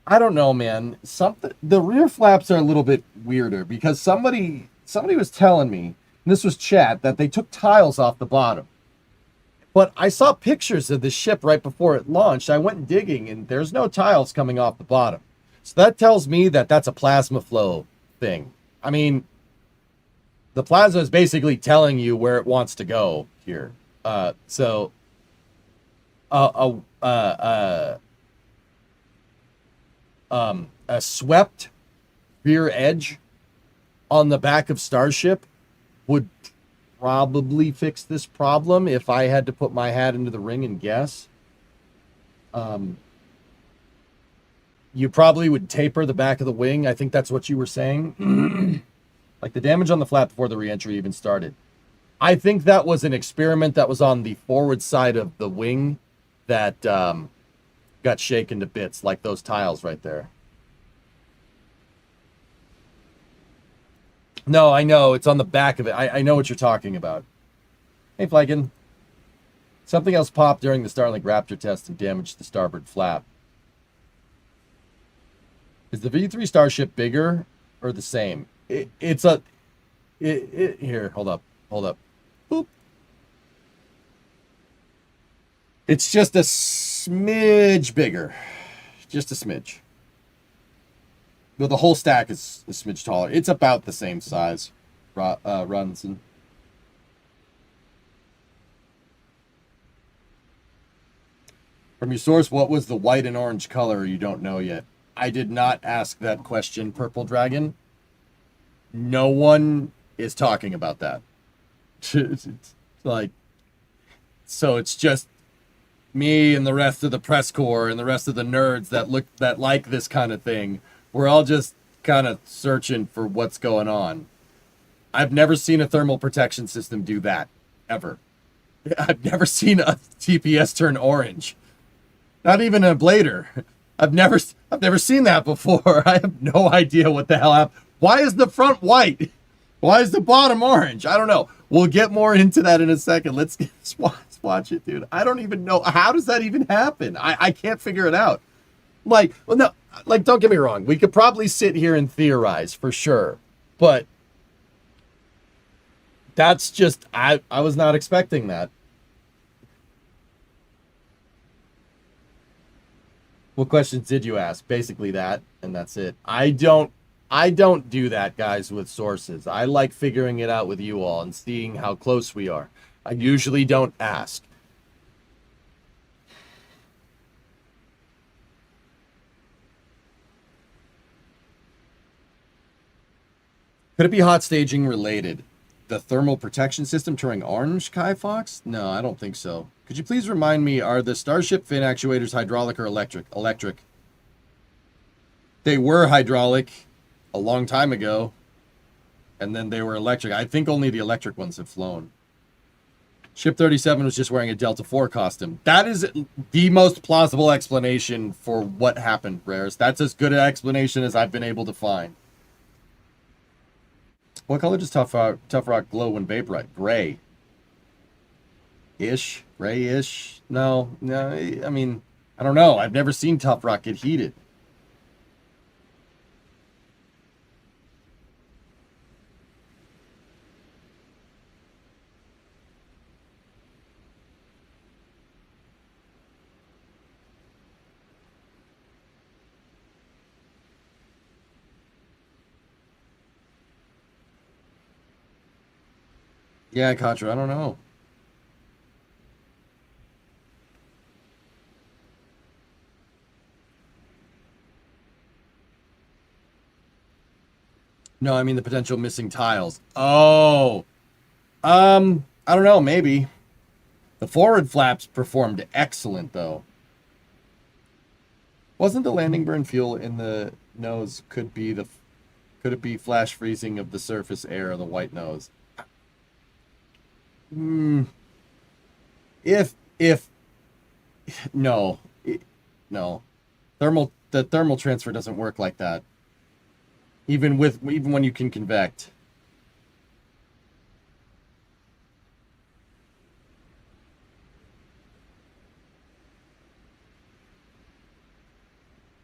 I don't know, man. The rear flaps are a little bit weirder because somebody was telling me, and this was chat, that they took tiles off the bottom. But I saw pictures of the ship right before it launched. I went digging, and there's no tiles coming off the bottom. So that tells me that that's a plasma flow thing. I mean, the plasma is basically telling you where it wants to go here. A swept rear edge on the back of Starship would probably fix this problem if I had to put my hat into the ring and guess. You probably would taper the back of the wing. I think that's what you were saying. Like the damage on the flap before the reentry even started. I think that was an experiment that was on the forward side of the wing that got shaken to bits, like those tiles right there. No, I know. It's on the back of it. I know what you're talking about. Hey, Flagon. Something else popped during the Starlink Raptor test and damaged the starboard flap. Is the V3 Starship bigger or the same? Here, hold up. Boop. It's just a smidge bigger. Just a smidge. Well, the whole stack is a smidge taller. It's about the same size, Runson. From your source, what was the white and orange color? You don't know yet. I did not ask that question, Purple Dragon. No one is talking about that. It's like, so it's just me and the rest of the press corps and the rest of the nerds that like this kind of thing. We're all just kind of searching for what's going on. I've never seen a thermal protection system do that, ever. I've never seen a TPS turn orange. Not even a blader. I've never seen that before. I have no idea what the hell happened. Why is the front white? Why is the bottom orange? I don't know. We'll get more into that in a second. Let's watch it, dude. I don't even know. How does that even happen? I can't figure it out. Like, well, no, like, don't get me wrong. We could probably sit here and theorize for sure. But that's just, I was not expecting that. What questions did you ask? Basically that, and that's it. I don't do that, guys, with sources. I like figuring it out with you all and seeing how close we are. I usually don't ask. Could it be hot staging related? The thermal protection system turning orange, Kai Fox? No, I don't think so. Could you please remind me, are the Starship fin actuators hydraulic or electric? Electric. They were hydraulic a long time ago, and then they were electric. I think only the electric ones have flown. Ship 37 was just wearing a Delta IV costume. That is the most plausible explanation for what happened, Rares. That's as good an explanation as I've been able to find. What color does Tough Rock glow when vaporized? Gray. Ish? Gray-ish? No, I mean, I don't know. I've never seen Tough Rock get heated. Yeah, Contra, I don't know. No, I mean the potential missing tiles. Oh. I don't know, maybe. The forward flaps performed excellent, though. Wasn't the landing burn fuel in the nose could it be flash freezing of the surface air of the white nose? No. The thermal transfer doesn't work like that. Even when you can convect.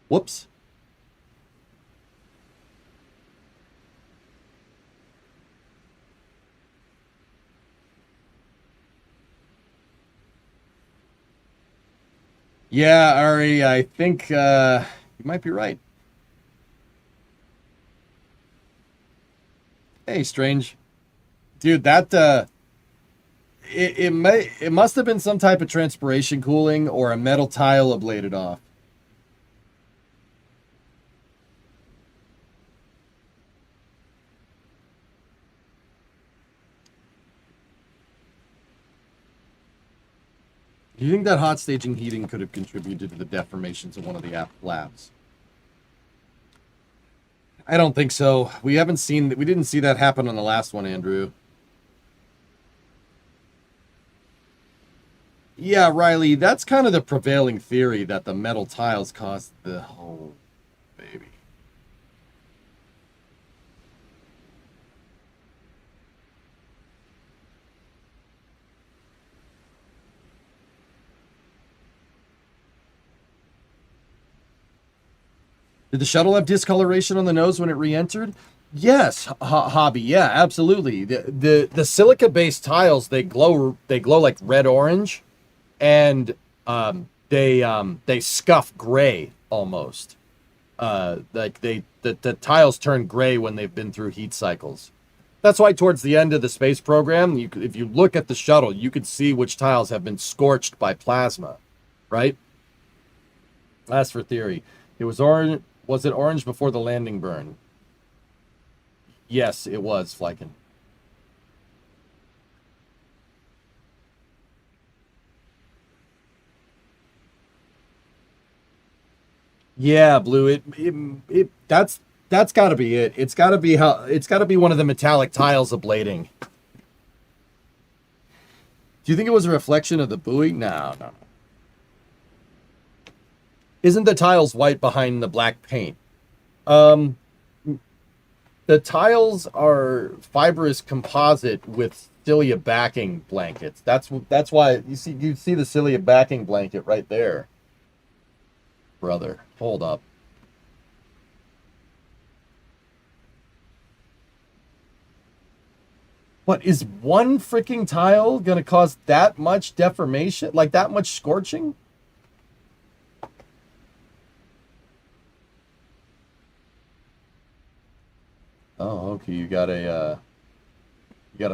Whoops. Yeah, Ari, I think you might be right. Hey, Strange. Dude, that it must have been some type of transpiration cooling or a metal tile ablated off. Do you think that hot staging heating could have contributed to the deformations of one of the aft flaps? I don't think so. We didn't see that happen on the last one, Andrew. Yeah, Riley, that's kind of the prevailing theory, that the metal tiles caused the whole baby. Did the shuttle have discoloration on the nose when it re-entered? Yes, Hobby. Yeah, absolutely. The silica-based tiles, they glow like red orange, and they scuff gray almost. Like the tiles turn gray when they've been through heat cycles. That's why towards the end of the space program, if you look at the shuttle, you could see which tiles have been scorched by plasma, right? As for theory, it was orange. Was it orange before the landing burn? Yes, it was, Flykin. Yeah, Blue. That's got to be it. It's got to be one of the metallic tiles ablating. Do you think it was a reflection of the buoy? No. Isn't the tiles white behind the black paint? The tiles are fibrous composite with cilia backing blankets. That's why you see the cilia backing blanket right there. Brother, hold up. What, is one freaking tile gonna cause that much deformation? Like that much scorching? Oh, okay, you got a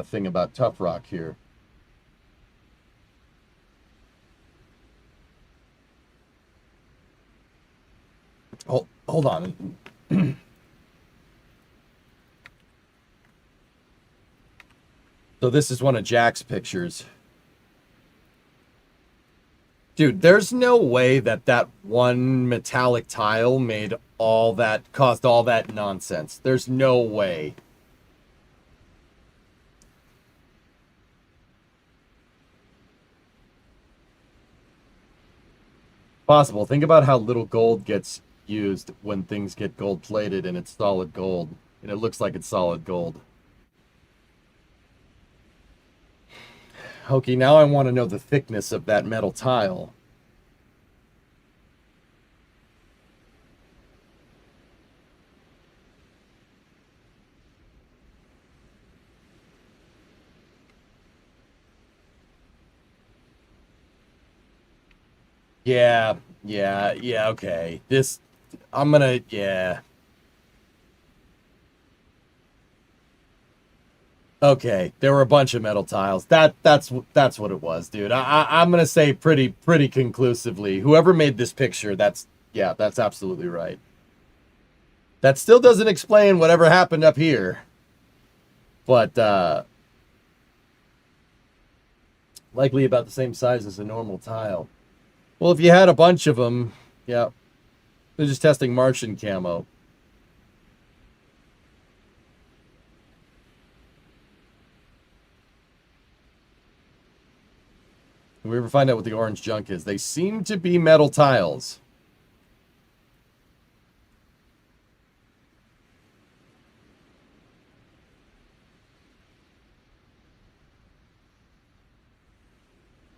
thing about tough rock here. Hold on. So this is one of Jack's pictures. Dude, there's no way that one metallic tile caused all that nonsense. There's no way. Possible. Think about how little gold gets used when things get gold plated and it's solid gold. And it looks like it's solid gold. Okay, now I want to know the thickness of that metal tile. Yeah, okay. Yeah. Okay, there were a bunch of metal tiles. That's what it was, dude. I'm gonna say pretty conclusively, whoever made this picture, that's absolutely right. That still doesn't explain whatever happened up here, but likely about the same size as a normal tile. Well, if you had a bunch of them, yeah, they're just testing Martian camo. If we ever find out what the orange junk is, they seem to be metal tiles.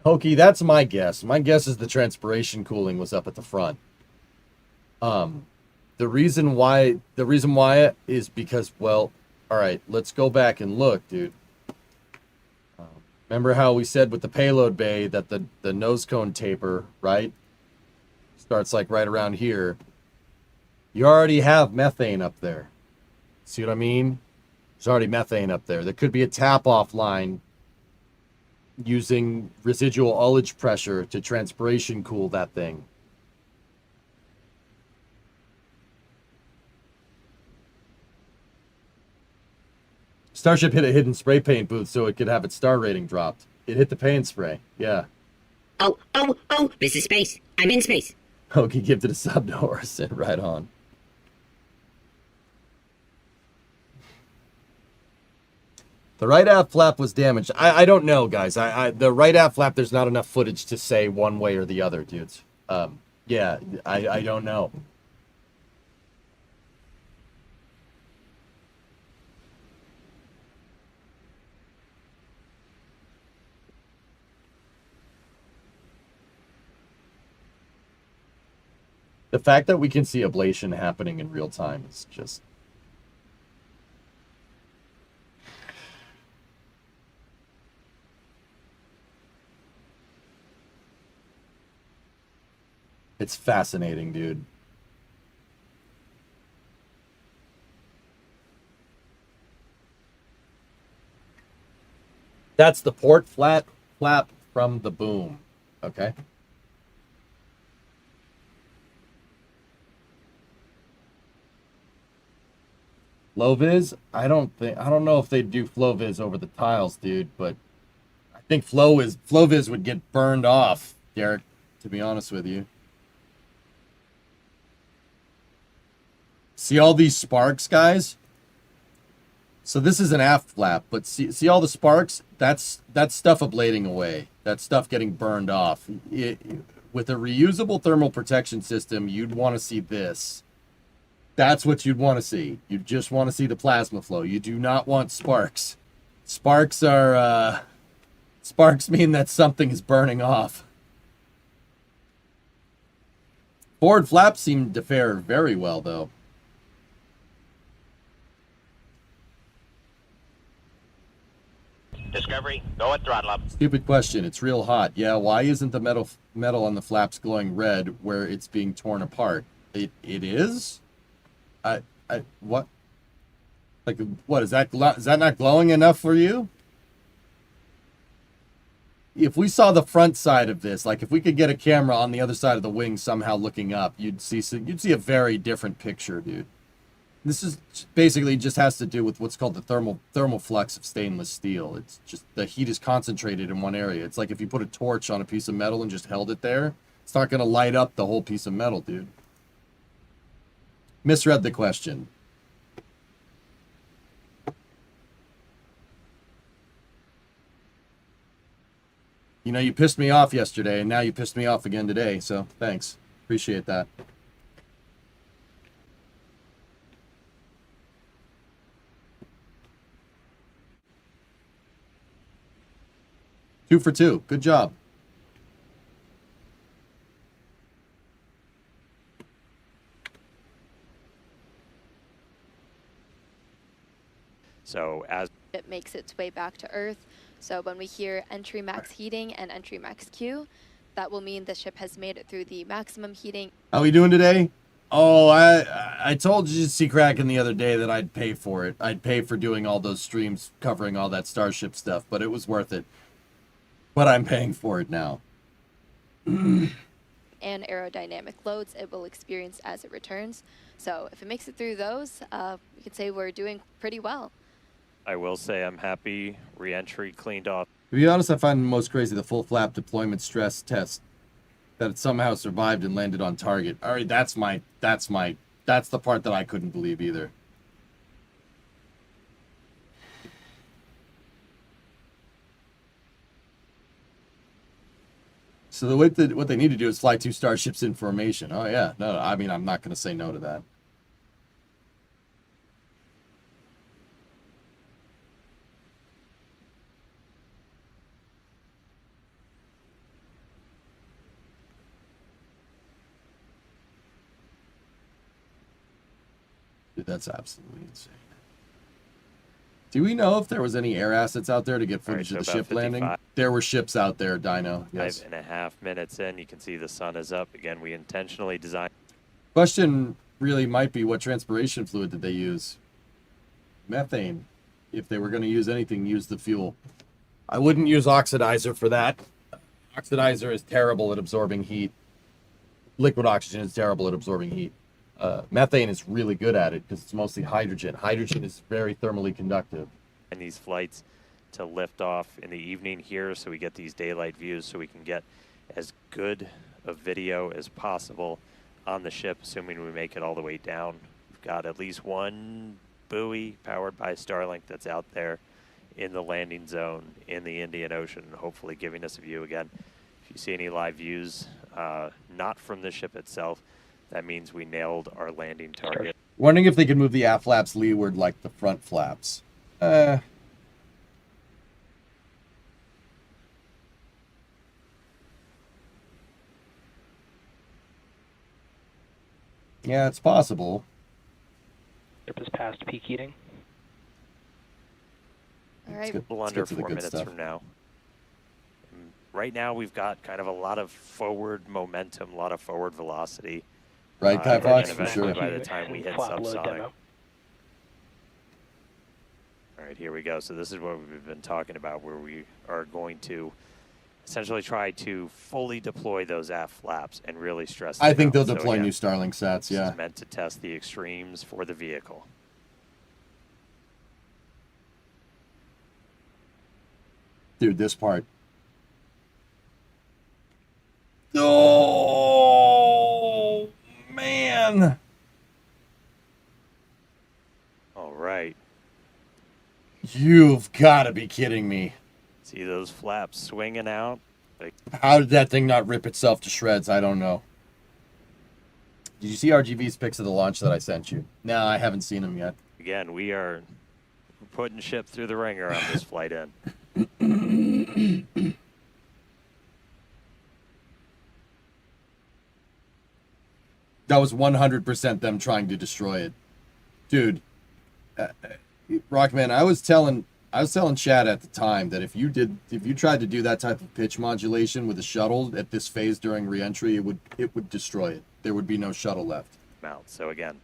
Hokey, that's my guess. My guess is the transpiration cooling was up at the front. The reason why is because, well, all right, let's go back and look, dude. Remember how we said with the payload bay that the nose cone taper, right, starts like right around here. You already have methane up there. See what I mean? There's already methane up there. There could be a tap-off line using residual ullage pressure to transpiration cool that thing. Starship hit a hidden spray paint booth so it could have its star rating dropped. It hit the paint spray. Yeah. Oh, this is space. I'm in space. Okay, give to the sub door. Sit right on. The right aft flap was damaged. I don't know, guys. The right aft flap, there's not enough footage to say one way or the other, dudes. Yeah, I don't know. The fact that we can see ablation happening in real time is just... It's fascinating, dude. That's the port flap from the boom. Okay. Flow vis? I don't know if they do flow vis over the tiles, dude, but I think flow vis would get burned off, Derek, to be honest with you. See all these sparks, guys? So this is an aft flap, but see all the sparks? That's stuff ablating away. That's stuff getting burned off. with a reusable thermal protection system, you'd want to see this. That's what you'd want to see. You just want to see the plasma flow. You do not want sparks. Sparks are, sparks mean that something is burning off. Forward flaps seem to fare very well, though. Discovery, go at throttle up. Stupid question. It's real hot. Yeah, why isn't the metal on the flaps glowing red where it's being torn apart? It is? What? Like, what, is that not glowing enough for you? If we saw the front side of this, like if we could get a camera on the other side of the wing somehow looking up, you'd see a very different picture, dude. This is basically just has to do with what's called the thermal flux of stainless steel. It's just the heat is concentrated in one area. It's like if you put a torch on a piece of metal and just held it there, it's not going to light up the whole piece of metal, dude. Misread the question. You know, you pissed me off yesterday, and now you pissed me off again today, so thanks. Appreciate that. Two for two. Good job. So as It makes its way back to Earth. So when we hear entry max heating and entry max Q, that will mean the ship has made it through the maximum heating. How we doing today? Oh, I told you, Kraken, the other day that I'd pay for it. I'd pay for doing all those streams covering all that Starship stuff, but it was worth it. But I'm paying for it now. And aerodynamic loads it will experience as it returns. So if it makes it through those, we could say we're doing pretty well. I will say I'm happy re-entry cleaned off. To be honest, I find most crazy the full flap deployment stress test that it somehow survived and landed on target. All right, that's the part that I couldn't believe either. So what they need to do is fly 2 starships in formation. Oh yeah, no, I mean I'm not going to say no to that. Dude, that's absolutely insane. Do we know if there was any air assets out there to get footage All right, of so the about ship landing? 55. There were ships out there, Dino. Yes. 5.5 minutes in, you can see the sun is up. Again, we intentionally designed. Question really might be, what transpiration fluid did they use? Methane. If they were going to use anything, use the fuel. I wouldn't use oxidizer for that. Oxidizer is terrible at absorbing heat. Liquid oxygen is terrible at absorbing heat. Methane is really good at it because it's mostly hydrogen. Hydrogen is very thermally conductive. And these flights to lift off in the evening here, so we get these daylight views, so we can get as good a video as possible on the ship, assuming we make it all the way down. We've got at least one buoy powered by Starlink that's out there in the landing zone in the Indian Ocean, hopefully giving us a view again. If you see any live views, not from the ship itself, that means we nailed our landing target. Wondering if they could move the aft flaps leeward like the front flaps. Yeah, it's possible. Ship is past peak heating. All right. A little Let's under get to the 4 good minutes stuff. from now. And right now, we've got kind of a lot of forward momentum, a lot of forward velocity. Right, Kai and Fox, for eventually sure. by the time we hit Flap load subsonic. demo. All right, here we go. So this is what we've been talking about, where we are going to essentially try to fully deploy those aft flaps and really stress them I think they'll out. So deploy again, new Starlink sats, this yeah. is meant to test the extremes for the vehicle. Dude, this part. Oh, man. All right. You've got to be kidding me. See those flaps swinging out? How did that thing not rip itself to shreds? I don't know. Did you see RGV's pics of the launch that I sent you? No, I haven't seen them yet. Again, we are putting ship through the ringer on this flight in. That was 100% them trying to destroy it. Dude, Rockman, I was telling Chad at the time that if you tried to do that type of pitch modulation with a shuttle at this phase during reentry, it would destroy it. There would be no shuttle left. Mount. So again,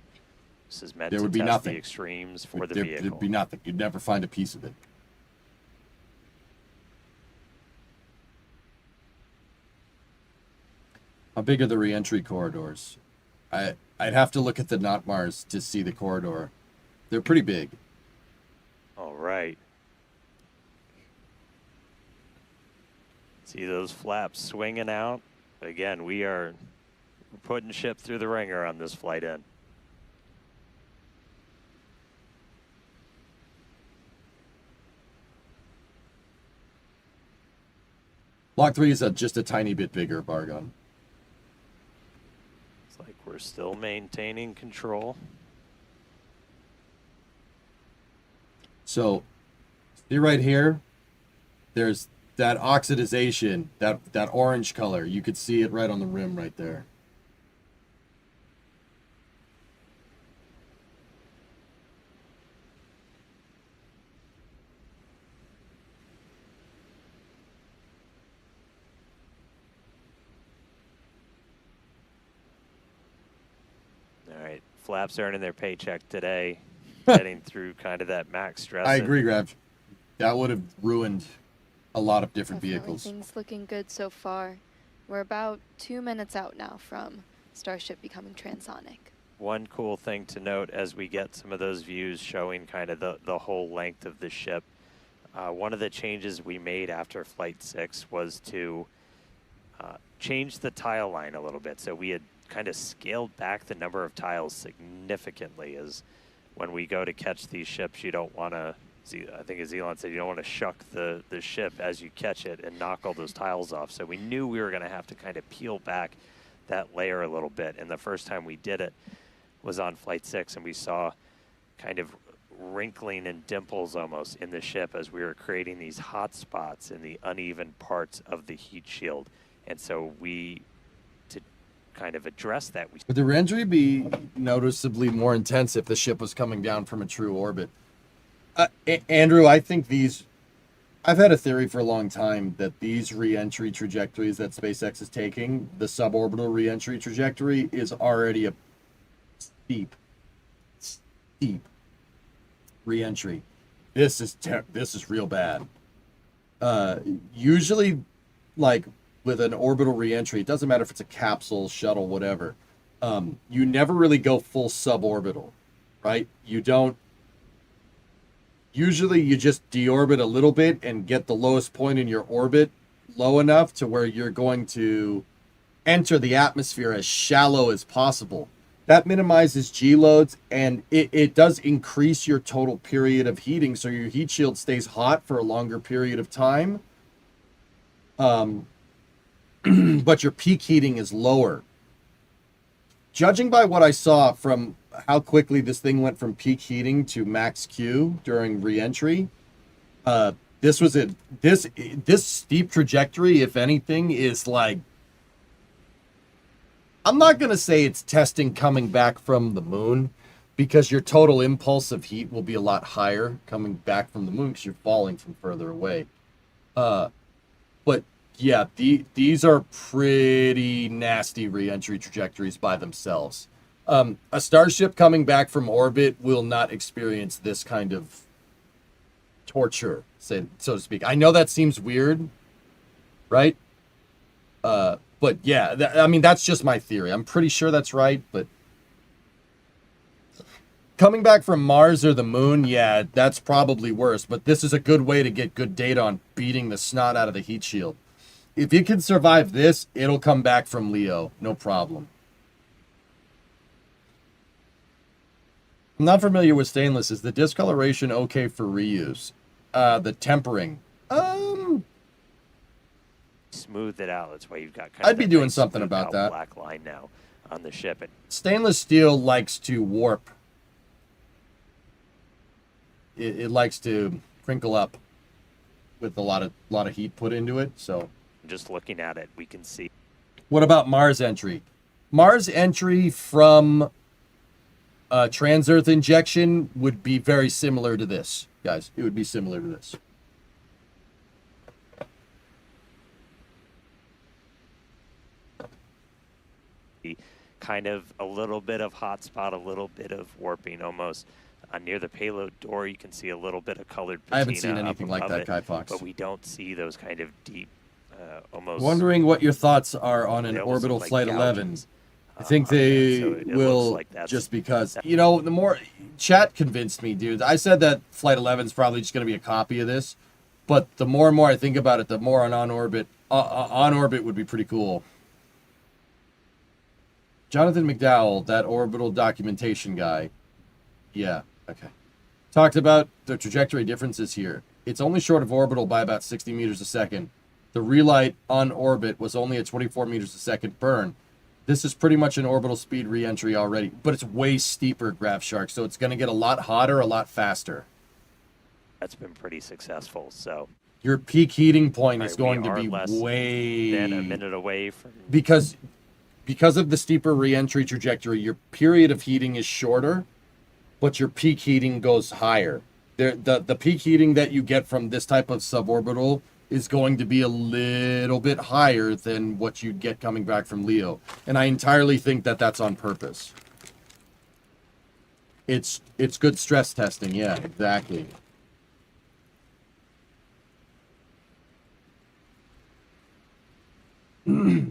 this is meant There to would be test nothing. the extremes for the There'd vehicle. be nothing. You'd never find a piece of it. How big are the reentry corridors? I'd have to look at the Notmars to see the corridor. They're pretty big. All right. See those flaps swinging out? Again, we are putting ship through the ringer on this flight in. Block 3 is just a tiny bit bigger, Bargon. It's like we're still maintaining control. So, see right here? There's that oxidization, that orange color. You could see it right on the rim right there. All right, flaps earning their paycheck today, getting through kind of that max stress. I agree, Grav. That would have ruined a lot of different Definitely vehicles. Things looking good so far. We're about 2 minutes out now from Starship becoming transonic. One cool thing to note as we get some of those views showing kind of the whole length of the ship, one of the changes we made after Flight 6 was to change the tile line a little bit. So we had kind of scaled back the number of tiles significantly, as when we go to catch these ships, you don't want to, I think as Elon said, you don't want to shuck the ship as you catch it and knock all those tiles off. So we knew we were going to have to kind of peel back that layer a little bit. And the first time we did it was on Flight 6, and we saw kind of wrinkling and dimples almost in the ship as we were creating these hot spots in the uneven parts of the heat shield. And so to kind of address that, Would the reentry be noticeably more intense if the ship was coming down from a true orbit? Andrew, I think I've had a theory for a long time that these reentry trajectories that SpaceX is taking, the suborbital reentry trajectory, is already a steep reentry. This is real bad. Usually, like with an orbital reentry, it doesn't matter if it's a capsule, shuttle, whatever. You never really go full suborbital, right? You don't. Usually you just deorbit a little bit and get the lowest point in your orbit low enough to where you're going to enter the atmosphere as shallow as possible. That minimizes G loads, and it does increase your total period of heating, so your heat shield stays hot for a longer period of time. But your peak heating is lower. Judging by what I saw from how quickly this thing went from peak heating to max Q during reentry, this steep trajectory, if anything, is like, I'm not going to say it's testing coming back from the moon, because your total impulse of heat will be a lot higher coming back from the moon because you're falling from further away. But yeah, these are pretty nasty reentry trajectories by themselves. A Starship coming back from orbit will not experience this kind of torture, so to speak. I know that seems weird, right? But yeah, I mean, that's just my theory. I'm pretty sure that's right, but coming back from Mars or the moon, yeah, that's probably worse. But this is a good way to get good data on beating the snot out of the heat shield. If it can survive this, it'll come back from Leo, no problem. I'm not familiar with stainless. Is the discoloration okay for reuse? The tempering. smooth it out. That's why you've got I'd be that doing nice something smoothed about out that. black line now on the ship. And Stainless steel likes to warp. It likes to crinkle up with a lot of heat put into it. So, just looking at it, we can see. what about Mars entry? Mars entry from trans-Earth injection would be very similar to this, guys. It would be similar to this. Kind of a little bit of hot spot, a little bit of warping almost. Near the payload door, you can see a little bit of colored patina. I haven't seen up anything like above that, it, Kai Fox. but we don't see those kind of deep, almost. Wondering what your thoughts are on an They almost orbital look like Flight 11. gouges, I think on there, they so it will, looks like that's- just because, you know, the more chat convinced me, dude. I said that Flight 11 is probably just going to be a copy of this, but the more and more I think about it, the more on orbit would be pretty cool. Jonathan McDowell, that orbital documentation guy. Yeah, okay. Talked about the trajectory differences here. It's only short of orbital by about 60 meters a second. The relight on orbit was only a 24 meters a second burn. This is pretty much an orbital speed re-entry already, but it's way steeper, Graph Shark, so it's going to get a lot hotter, a lot faster. That's been pretty successful. So Your peak heating point is Right, going we to are be less way... then a minute away from. Because of the steeper re-entry trajectory, your period of heating is shorter, but your peak heating goes higher. The peak heating that you get from this type of suborbital is going to be a little bit higher than what you'd get coming back from Leo. And I entirely think that that's on purpose. It's good stress testing, yeah, exactly.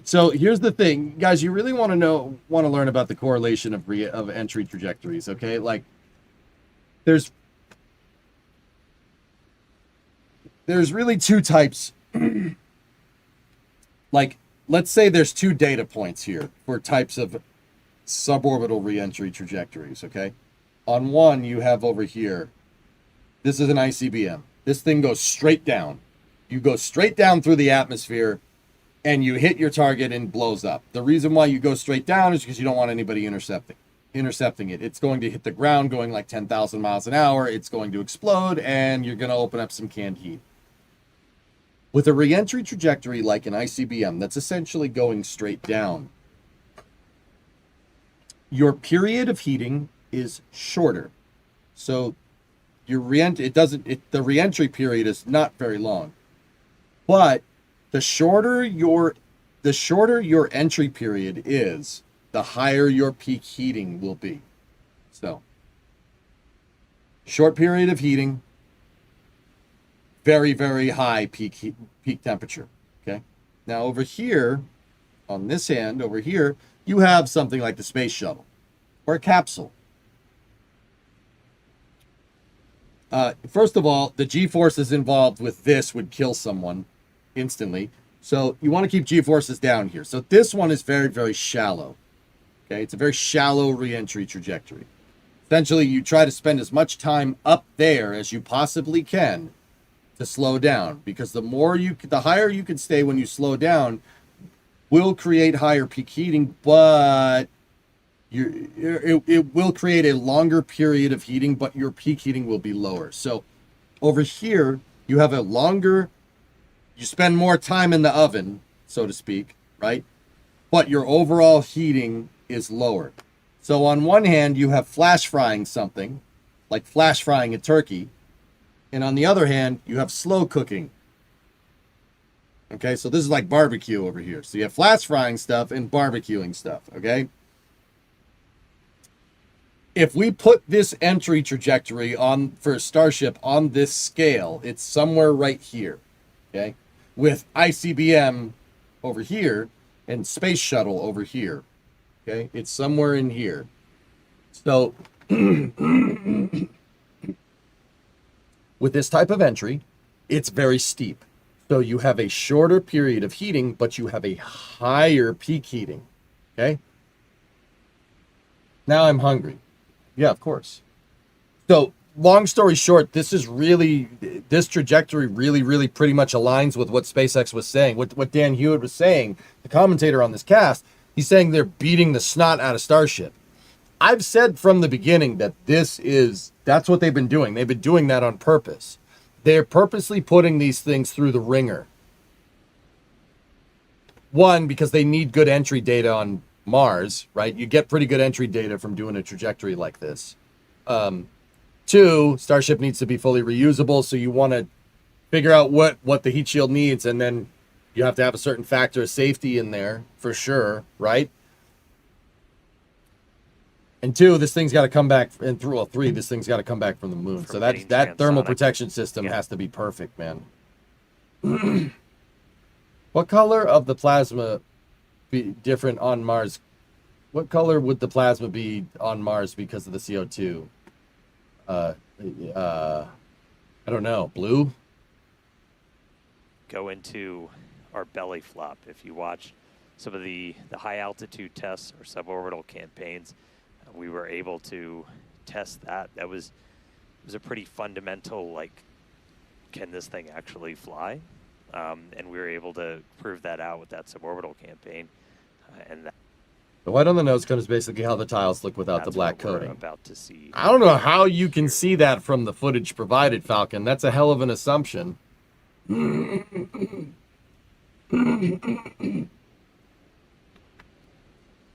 So here's the thing, guys. You really want to learn about the correlation of entry trajectories. Okay, like there's really two types. Like, let's say there's two data points here for types of suborbital reentry trajectories. Okay, on one you have over here. This is an ICBM. This thing goes straight down. You go straight down through the atmosphere, and you hit your target and blows up. The reason why you go straight down is because you don't want anybody intercepting it. It's going to hit the ground going like 10,000 miles an hour. It's going to explode, and you're going to open up some canned heat. With a reentry trajectory like an ICBM that's essentially going straight down, your period of heating is shorter. So your the reentry period is not very long. But the shorter your entry period is, the higher your peak heating will be. So, short period of heating, very, very high peak temperature. Okay. Now over here, on this hand over here, you have something like the space shuttle or a capsule. First of all, the G-forces involved with this would kill someone instantly. So you want to keep G-forces down here. So this one is very, very shallow. Okay, it's a very shallow re-entry trajectory. Essentially, you try to spend as much time up there as you possibly can to slow down, because the higher you can stay when you slow down will create higher peak heating, but it will create a longer period of heating, but your peak heating will be lower. So over here, you have you spend more time in the oven, so to speak, right? But your overall heating is lower. So on one hand, you have flash frying something, like flash frying a turkey. And on the other hand, you have slow cooking. Okay, so this is like barbecue over here. So you have flash frying stuff and barbecuing stuff, okay? If we put this entry trajectory for Starship on this scale, it's somewhere right here, okay? With ICBM over here and Space Shuttle over here, okay? It's somewhere in here. So with this type of entry, it's very steep. So you have a shorter period of heating, but you have a higher peak heating, okay? Now I'm hungry. Yeah, of course. So long story short, this trajectory really pretty much aligns with what SpaceX was saying, what Dan Hewitt was saying, the commentator on this cast. He's saying they're beating the snot out of Starship. I've said from the beginning that that's what they've been doing. They've been doing that on purpose. They're purposely putting these things through the ringer. One, because they need good entry data on Mars, right? You get pretty good entry data from doing a trajectory like this. Two, Starship needs to be fully reusable, so you want to figure out what the heat shield needs, and then you have to have a certain factor of safety in there, for sure, right? And two, this thing's got to come back, and through three, this thing's got to come back from the moon. So that thermal protection system has to be perfect, man. What color of the plasma be different on Mars? What color would the plasma be on Mars because of the CO2? I don't know. Blue? Go into our belly flop. If you watch some of the high altitude tests or suborbital campaigns, we were able to test that. It was a pretty fundamental, like, can this thing actually fly? And we were able to prove that out with that suborbital campaign. The white on the nose cone is basically how the tiles look without the black coating. About to see. I don't know how you can see that from the footage provided, Falcon. That's a hell of an assumption. Can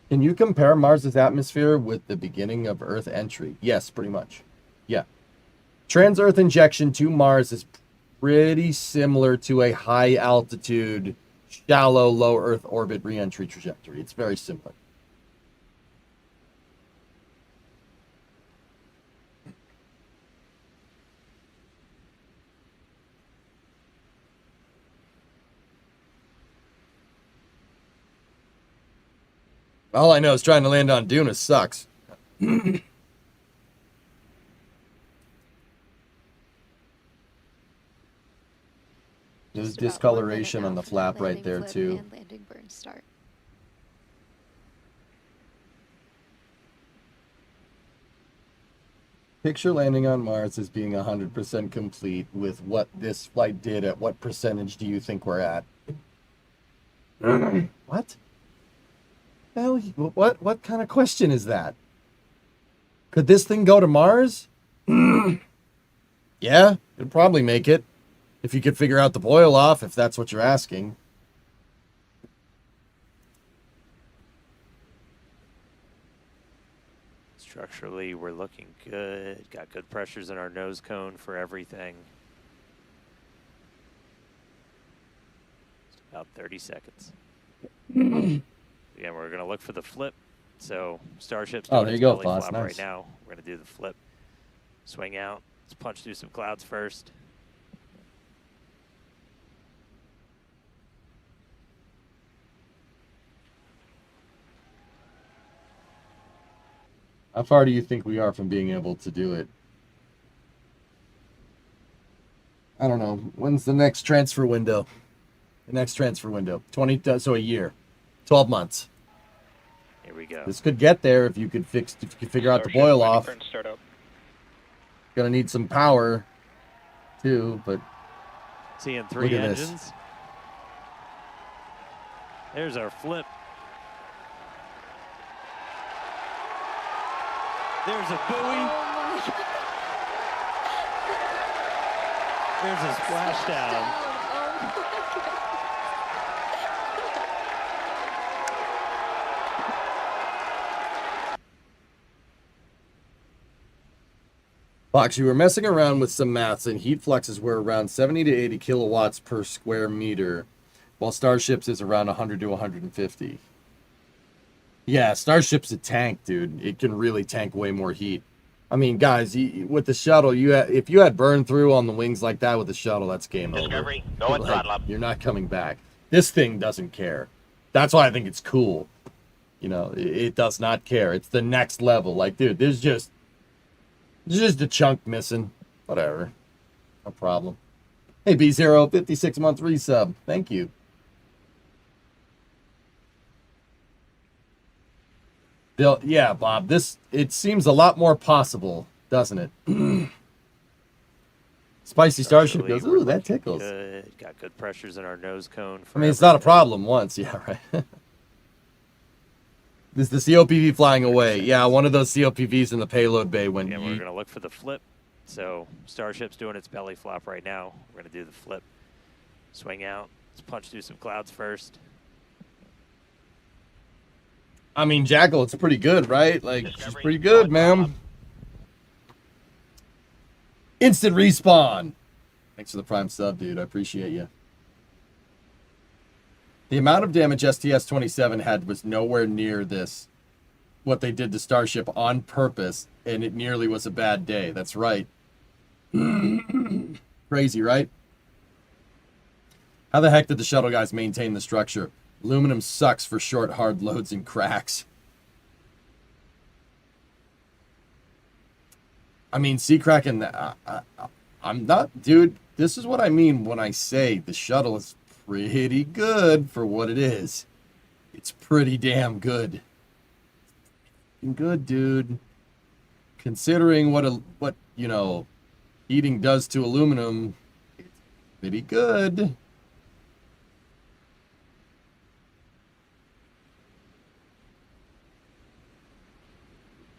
you compare Mars's atmosphere with the beginning of Earth entry? Yes, pretty much. Yeah. Trans-Earth injection to Mars is pretty similar to a high-altitude, shallow, low Earth orbit re-entry trajectory. It's very similar. All I know is trying to land on Duna sucks. There's discoloration on the flap right there, too. And landing burn start. Picture landing on Mars as being 100% complete with what this flight did. At what percentage do you think we're at? What? Hell, what kind of question is that? Could this thing go to Mars? Yeah, it'd probably make it. If you could figure out the boil off, if that's what you're asking. Structurally, we're looking good. Got good pressures in our nose cone for everything. Just about 30 seconds. Again, we're going to look for the flip. So Starship's doing there you its go, belly Foss. flop Nice. right now. We're going to do the flip. Swing out. Let's punch through some clouds first. How far do you think we are from being able to do it? I don't know. When's the next transfer window? The next transfer window. So a year. 12 months. Here we go. This could get there if you could figure out the boil off. Start up. Gonna need some power too, but Seeing three Look at this. engines. There's our flip. There's a buoy. There's a splashdown. Fox, you were messing around with some maths, and heat fluxes were around 70 to 80 kilowatts per square meter, while Starship's is around 100 to 150. Yeah, Starship's a tank, dude. It can really tank way more heat. I mean, guys, with the shuttle, if you had burn through on the wings like that with the shuttle, that's game over. Discovery, go and throttle up. You're not coming back. This thing doesn't care. That's why I think it's cool. You know, it does not care. It's the next level. Like, dude, there's just a chunk missing. Whatever. No problem. Hey, B0, 56-month resub. Thank you. Yeah, Bob, it seems a lot more possible, doesn't it? Spicy Starship Structurally, goes, we're ooh, that looking tickles. Good. Got good pressures in our nose cone. I For mean, it's not a everything. problem once. Yeah, right. This is the COPV flying away. Yeah, one of those COPVs in the payload bay went And we're yeet. going to look for the flip. So Starship's doing its belly flop right now. We're going to do the flip. Swing out. Let's punch through some clouds first. I mean, Jackal, it's pretty good, right? Like, she's Discovery, pretty go good, and throttle man. Instant respawn. Thanks for the prime sub, dude. I appreciate you. The amount of damage STS-27 had was nowhere near this, what they did to Starship on purpose, and it nearly was a bad day. That's right. Crazy, right? How the heck did the shuttle guys maintain the structure? Aluminum sucks for short, hard loads and cracks. I mean, Sea Kraken, I'm not, dude, this is what I mean when I say the shuttle is pretty good for what it is. It's pretty damn good. Good, dude. Considering what you know, heating does to aluminum, it's pretty good.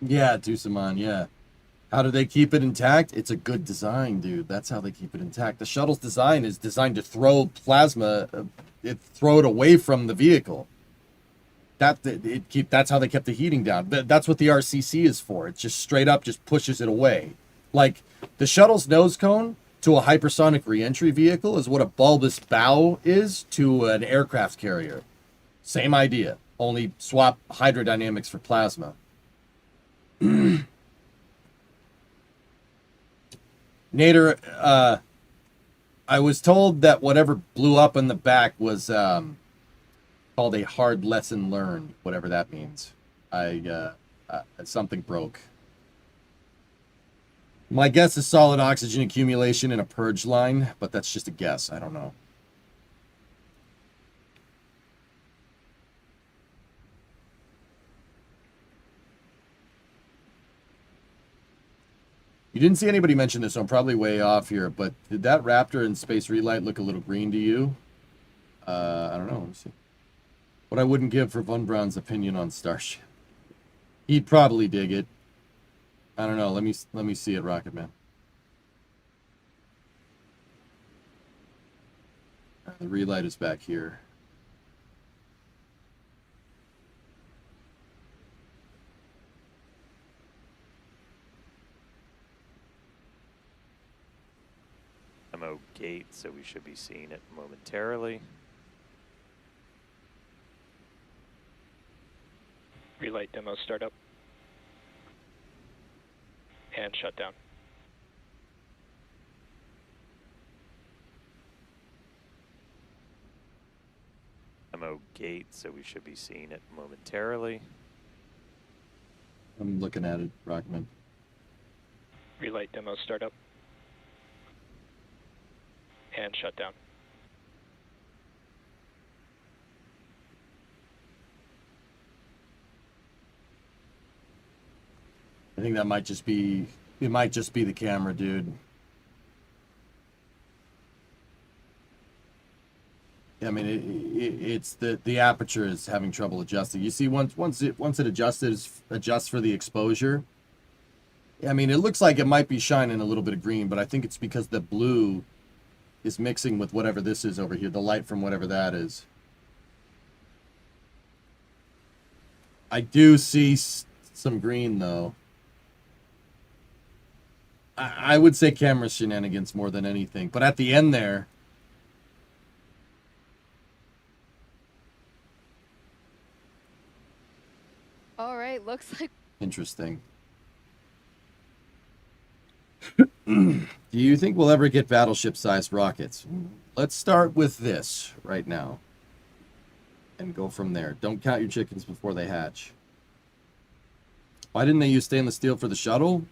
Yeah, Tusaman, yeah. How do they keep it intact? It's a good design, dude. That's how they keep it intact. The shuttle's design is designed to throw plasma, throw it away from the vehicle. That's how they kept the heating down. That's what the RCC is for. It just straight up just pushes it away. Like the shuttle's nose cone to a hypersonic reentry vehicle is what a bulbous bow is to an aircraft carrier. Same idea, only swap hydrodynamics for plasma. Nader, I was told that whatever blew up in the back was called a hard lesson learned, whatever that means. Something broke. My guess is solid oxygen accumulation in a purge line, but that's just a guess. I don't know. You didn't see anybody mention this, so I'm probably way off here, but did that Raptor and Space Relight look a little green to you? I don't know. Let me see. What I wouldn't give for Von Braun's opinion on Starship. He'd probably dig it. I don't know. Let me see it, Rocket Man. The Relight is back here. Demo gate, so we should be seeing it momentarily. Relight demo startup. And shutdown. Demo gate, so we should be seeing it momentarily. I'm looking at it, Rockman. Relight demo startup. And shutdown. I think that might just be, it might just be the camera, dude. I mean, it's the aperture is having trouble adjusting. You see, once it adjusts for the exposure. I mean, it looks like it might be shining a little bit of green, but I think it's because the blue is mixing with whatever this is over here, the light from whatever that is. I do see some green though. I would say camera shenanigans more than anything, but at the end there. All right, looks like Interesting. Do you think we'll ever get battleship-sized rockets? Let's start with this right now. And go from there. Don't count your chickens before they hatch. Why didn't they use stainless steel for the shuttle?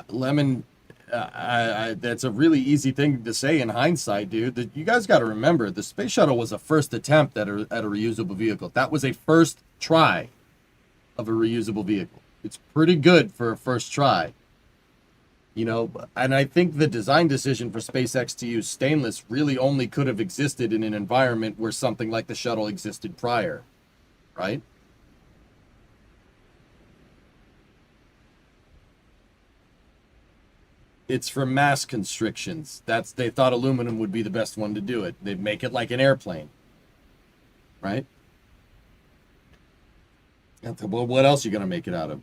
Lemon, that's a really easy thing to say in hindsight, dude. You guys got to remember, the space shuttle was a first attempt at a reusable vehicle. That was a first try of a reusable vehicle. It's pretty good for a first try. You know, and I think the design decision for SpaceX to use stainless really only could have existed in an environment where something like the shuttle existed prior, right? It's for mass constrictions. They thought aluminum would be the best one to do it. They'd make it like an airplane, right? Well, what else are you going to make it out of?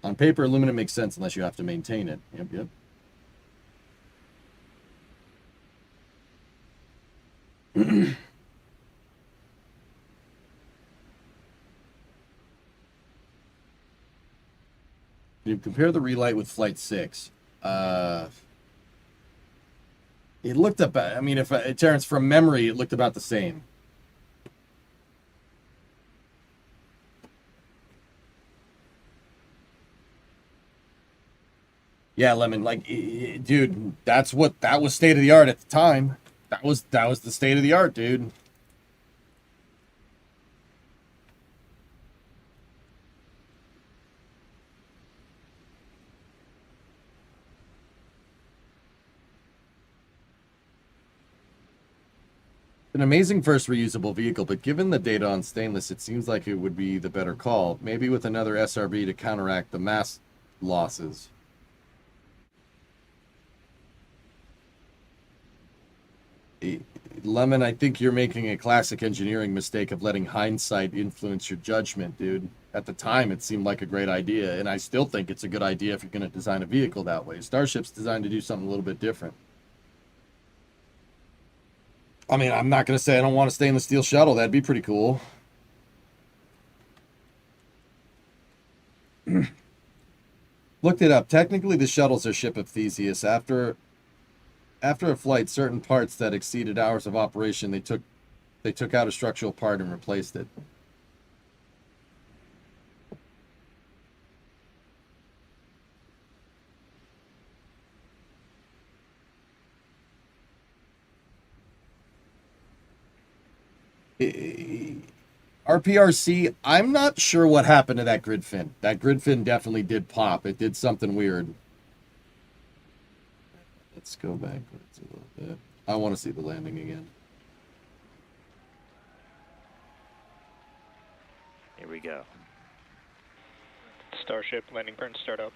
On paper, aluminum makes sense unless you have to maintain it. Yep, yep. You compare the Relight with Flight 6. It looked about, I mean, Terrence, from memory, it looked about the same. Yeah, Lemon, like, dude, that was state of the art at the time. That was the state of the art, dude. An amazing first reusable vehicle, but given the data on stainless, it seems like it would be the better call. Maybe with another SRB to counteract the mass losses. Lemon, I think you're making a classic engineering mistake of letting hindsight influence your judgment, dude. At the time, it seemed like a great idea, and I still think it's a good idea if you're going to design a vehicle that way. Starship's designed to do something a little bit different. I mean, I'm not going to say I don't want a stainless steel shuttle. That'd be pretty cool. Looked it up. Technically, the shuttles are ship of Theseus. After a flight, certain parts that exceeded hours of operation, they took out a structural part and replaced it. RPRC, I'm not sure what happened to that grid fin. That grid fin definitely did pop. It did something weird. Let's go backwards a little bit. I want to see the landing again. Here we go. Starship, landing burn, start up.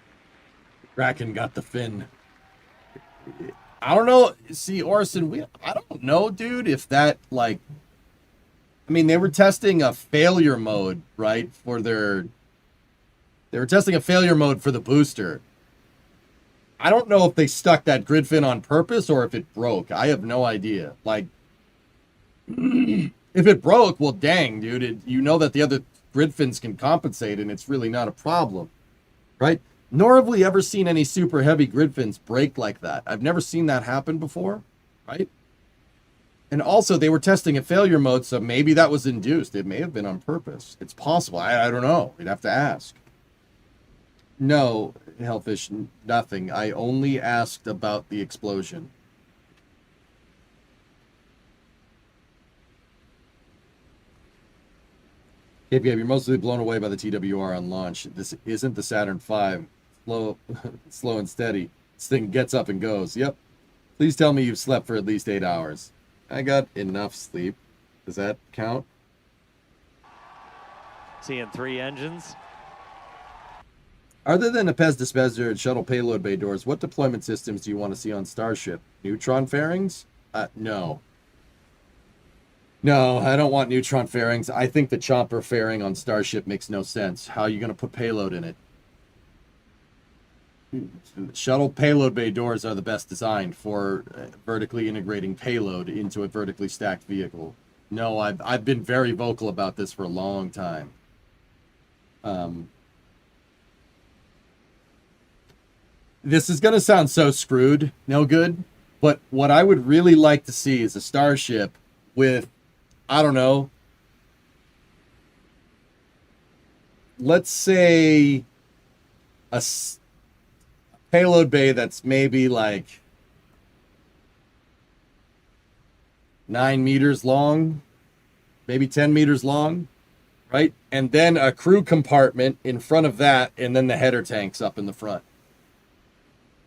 Kraken got the fin. I don't know. See, Orson, I don't know, dude, if that, like... I mean, they were testing a failure mode, right, They were testing a failure mode for the booster. I don't know if they stuck that grid fin on purpose or if it broke. I have no idea. Like, if it broke, well, dang, dude. You know that the other grid fins can compensate, and it's really not a problem, right? Nor have we ever seen any super heavy grid fins break like that. I've never seen that happen before, right? And also, they were testing a failure mode, so maybe that was induced. It may have been on purpose. It's possible. I don't know. We'd have to ask. No, Hellfish, nothing. I only asked about the explosion. KPM, you're mostly blown away by the TWR on launch. This isn't the Saturn V. Slow and steady. This thing gets up and goes. Yep. Please tell me you've slept for at least 8 hours. I got enough sleep. Does that count? Seeing 3 engines. Other than the PEZ dispenser and shuttle payload bay doors, what deployment systems do you want to see on Starship? Neutron fairings? No. No, I don't want neutron fairings. I think the chopper fairing on Starship makes no sense. How are you going to put payload in it? Shuttle payload bay doors are the best designed for vertically integrating payload into a vertically stacked vehicle. No, I've been very vocal about this for a long time. This is going to sound so screwed, no good, but what I would really like to see is a Starship with, I don't know, let's say a payload bay that's maybe like 9 meters long, maybe 10 meters long, right? And then a crew compartment in front of that, and then the header tanks up in the front.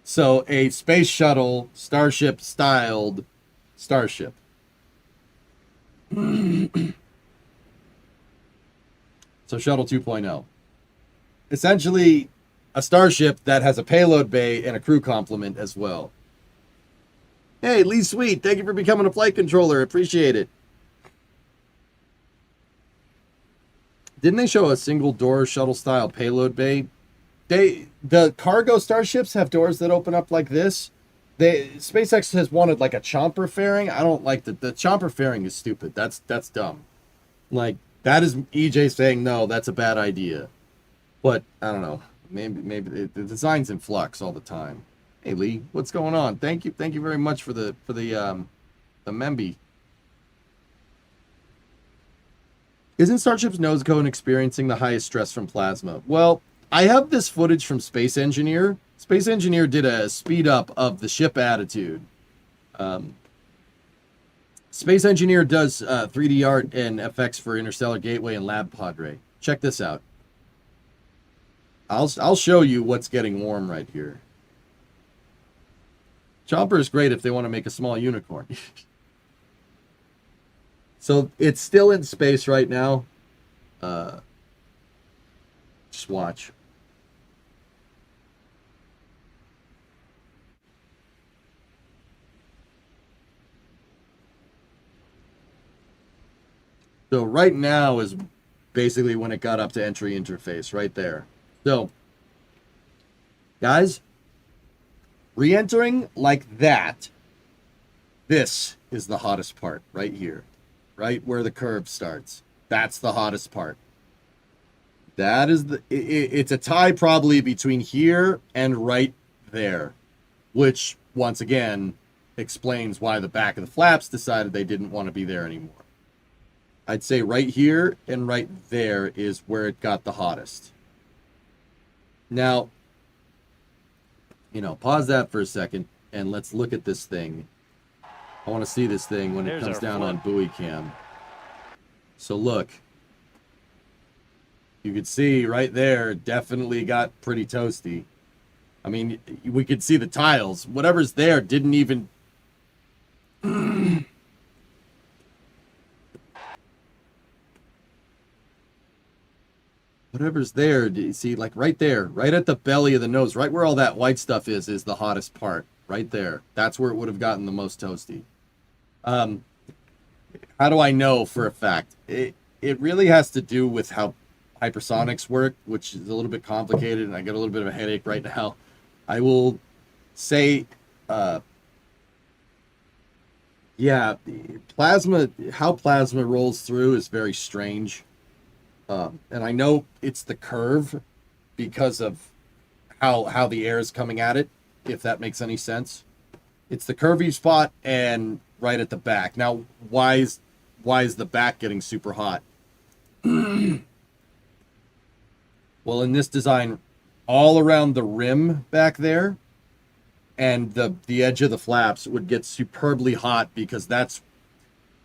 So a space shuttle, Starship styled Starship. So Shuttle 2.0. Essentially a Starship that has a payload bay and a crew complement as well. Hey, Lee Sweet, thank you for becoming a flight controller. Appreciate it. Didn't they show a single door shuttle style payload bay? The cargo starships have doors that open up like this. SpaceX has wanted like a chomper fairing. I don't like the chomper fairing is stupid. That's dumb. Like that is EJ saying no, that's a bad idea. But I don't know. Maybe the design's in flux all the time. Hey Lee, what's going on? Thank you very much for the Memby. Isn't Starship's nose cone experiencing the highest stress from plasma? Well, I have this footage from Space Engineer. Space Engineer did a speed up of the ship attitude. Space Engineer does 3D art and FX for Interstellar Gateway and Lab Padre. Check this out. I'll show you what's getting warm right here. Chomper is great if they want to make a small unicorn. So it's still in space right now. Just watch. So right now is basically when it got up to entry interface right there. So, guys, re-entering like that, this is the hottest part right here, right where the curve starts. That's the hottest part. That is it's a tie probably between here and right there, which once again explains why the back of the flaps decided they didn't want to be there anymore. I'd say right here and right there is where it got the hottest. Now, pause that for a second and let's look at this thing. I want to see this thing when it comes down on buoy cam. So look, you could see right there, definitely got pretty toasty. I mean, we could see the tiles. Whatever's there didn't even... Whatever's there, do you see, like right there, right at the belly of the nose, right where all that white stuff is the hottest part. Right there. That's where it would have gotten the most toasty. How do I know for a fact? It really has to do with how hypersonics work, which is a little bit complicated, and I get a little bit of a headache right now. I will say, yeah, how plasma rolls through is very strange. And I know it's the curve because of how the air is coming at it, if that makes any sense. It's the curvy spot and right at the back. Now, why is the back getting super hot? Well, in this design, all around the rim back there and the edge of the flaps would get superbly hot because that's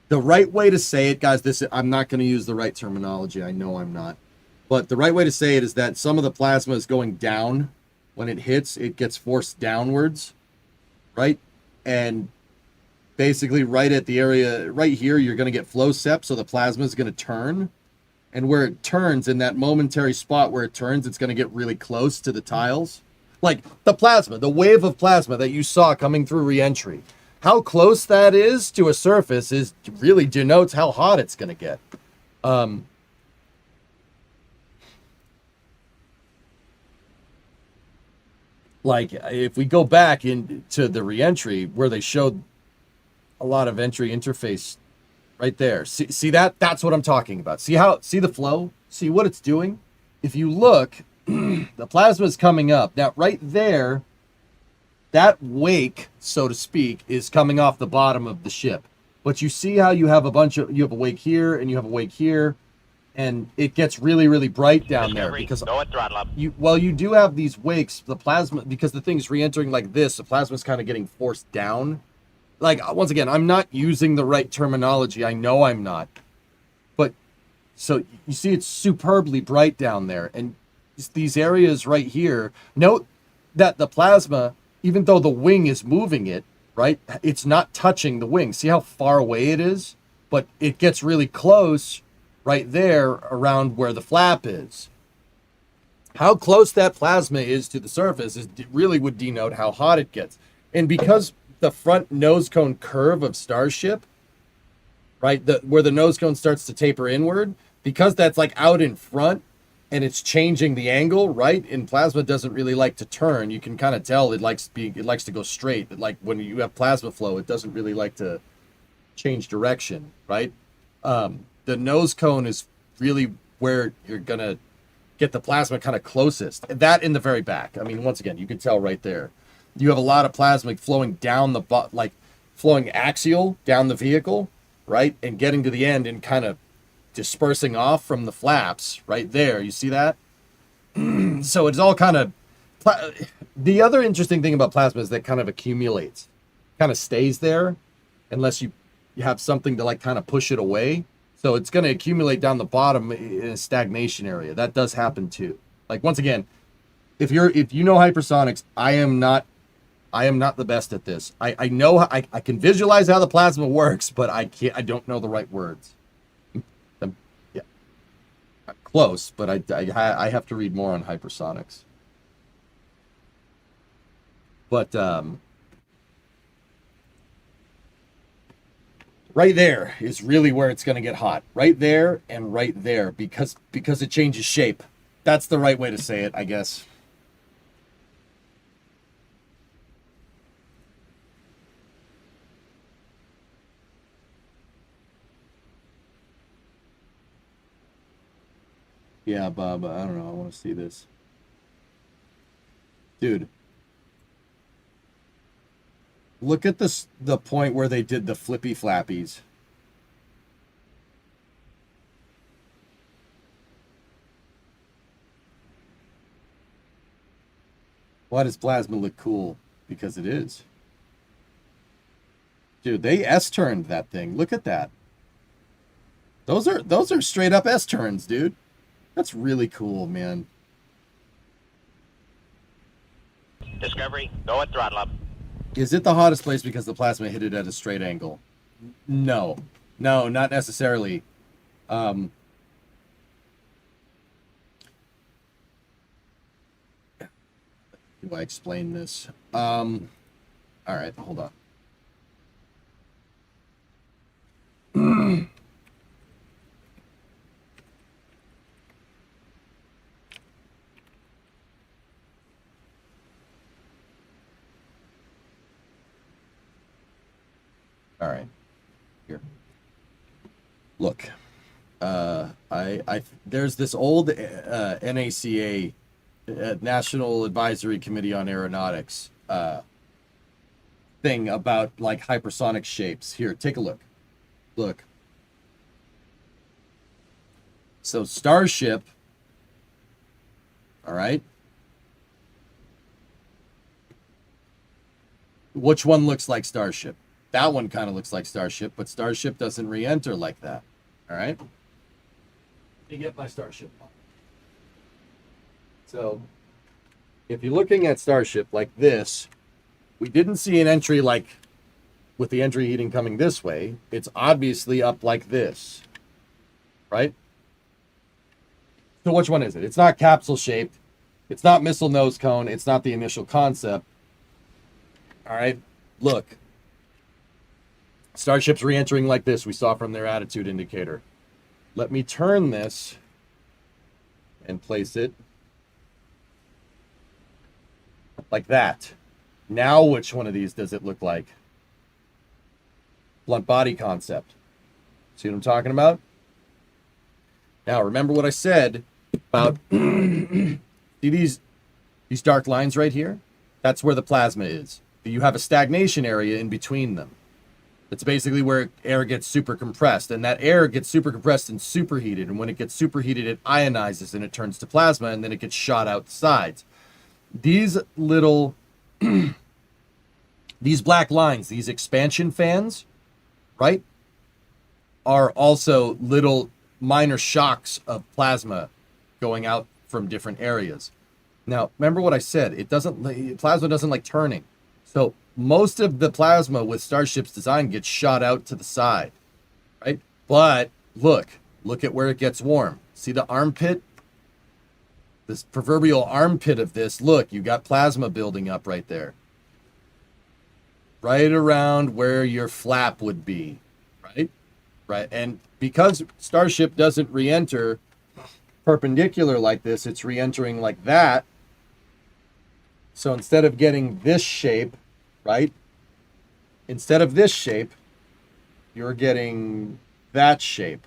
the right way to say it, guys. I'm not going to use the right terminology. I know I'm not. But the right way to say it is that some of the plasma is going down. When it hits, it gets forced downwards, right? And basically right at the area, right here, you're going to get flow sep, so the plasma is going to turn. And where it turns, in that momentary spot where it turns, it's going to get really close to the tiles. Like the plasma, the wave of plasma that you saw coming through re-entry. How close that is to a surface really denotes how hot it's going to get. Like, if we go back into the re-entry where they showed a lot of entry interface right there. See that? That's what I'm talking about. See the flow? See what it's doing? If you look, the plasma is coming up. Now, right there, that wake, so to speak, is coming off the bottom of the ship. But you see how you have you have a wake here and you have a wake here, and it gets really, really bright down there because you do have these wakes, the plasma, because the thing's re-entering like this, the plasma's kind of getting forced down. Like, once again, I'm not using the right terminology. I know I'm not. But So you see it's superbly bright down there. And these areas right here, note that the plasma, even though the wing is moving it, right, it's not touching the wing. See how far away it is? But it gets really close right there around where the flap is. How close that plasma is to the surface really would denote how hot it gets. And because the front nose cone curve of Starship, right, where the nose cone starts to taper inward, because that's like out in front and it's changing the angle, right? And plasma doesn't really like to turn. You can kind of tell it likes to go straight. Like when you have plasma flow, it doesn't really like to change direction, right? The nose cone is really where you're gonna get the plasma kind of closest. That in the very back. I mean, once again, you can tell right there. You have a lot of plasma flowing down the flowing axial down the vehicle, right, and getting to the end and kind of dispersing off from the flaps right there. You see that? So it's all kind of. The other interesting thing about plasma is that kind of accumulates, kind of stays there, unless you have something to like kind of push it away. So it's going to accumulate down the bottom in a stagnation area. That does happen too. Like once again, if you know hypersonics, I am not the best at this. I know I can visualize how the plasma works, but I don't know the right words. Yeah, close, but I have to read more on hypersonics. But right there is really where it's going to get hot. Right there and right there because it changes shape. That's the right way to say it, I guess. Yeah, Bob, I don't know. I want to see this. Dude. Look at the point where they did the flippy flappies. Why does plasma look cool? Because it is. Dude, they S-turned that thing. Look at that. Those are straight up S-turns, dude. That's really cool, man. Discovery, go at throttle up. Is it the hottest place because the plasma hit it at a straight angle? No, not necessarily. Do I explain this? All right, hold on. All right, here. Look, there's this old NACA, National Advisory Committee on Aeronautics, thing about like hypersonic shapes. Here, take a look. Look. So Starship. All right. Which one looks like Starship? That one kind of looks like Starship, but Starship doesn't re-enter like that. All right? Let me get my Starship on. So, if you're looking at Starship like this, we didn't see an entry like with the entry heating coming this way. It's obviously up like this. Right? So which one is it? It's not capsule shaped. It's not missile nose cone. It's not the initial concept. All right? Look. Starship's re-entering like this, we saw from their attitude indicator. Let me turn this and place it like that. Now which one of these does it look like? Blunt body concept. See what I'm talking about? Now remember what I said about see these dark lines right here? That's where the plasma is. You have a stagnation area in between them. It's basically where air gets super compressed, and that air gets super compressed and superheated, and when it gets superheated, it ionizes and it turns to plasma, and then it gets shot out the sides. These little, these black lines, these expansion fans, right, are also little minor shocks of plasma going out from different areas. Now, remember what I said, plasma doesn't like turning. So most of the plasma with Starship's design gets shot out to the side, right? But look at where it gets warm. See the armpit? This proverbial armpit of this, look, you got plasma building up right there. Right around where your flap would be, right? Right, and because Starship doesn't re-enter perpendicular like this, it's re-entering like that. So instead of getting this shape, right? Instead of this shape, you're getting that shape.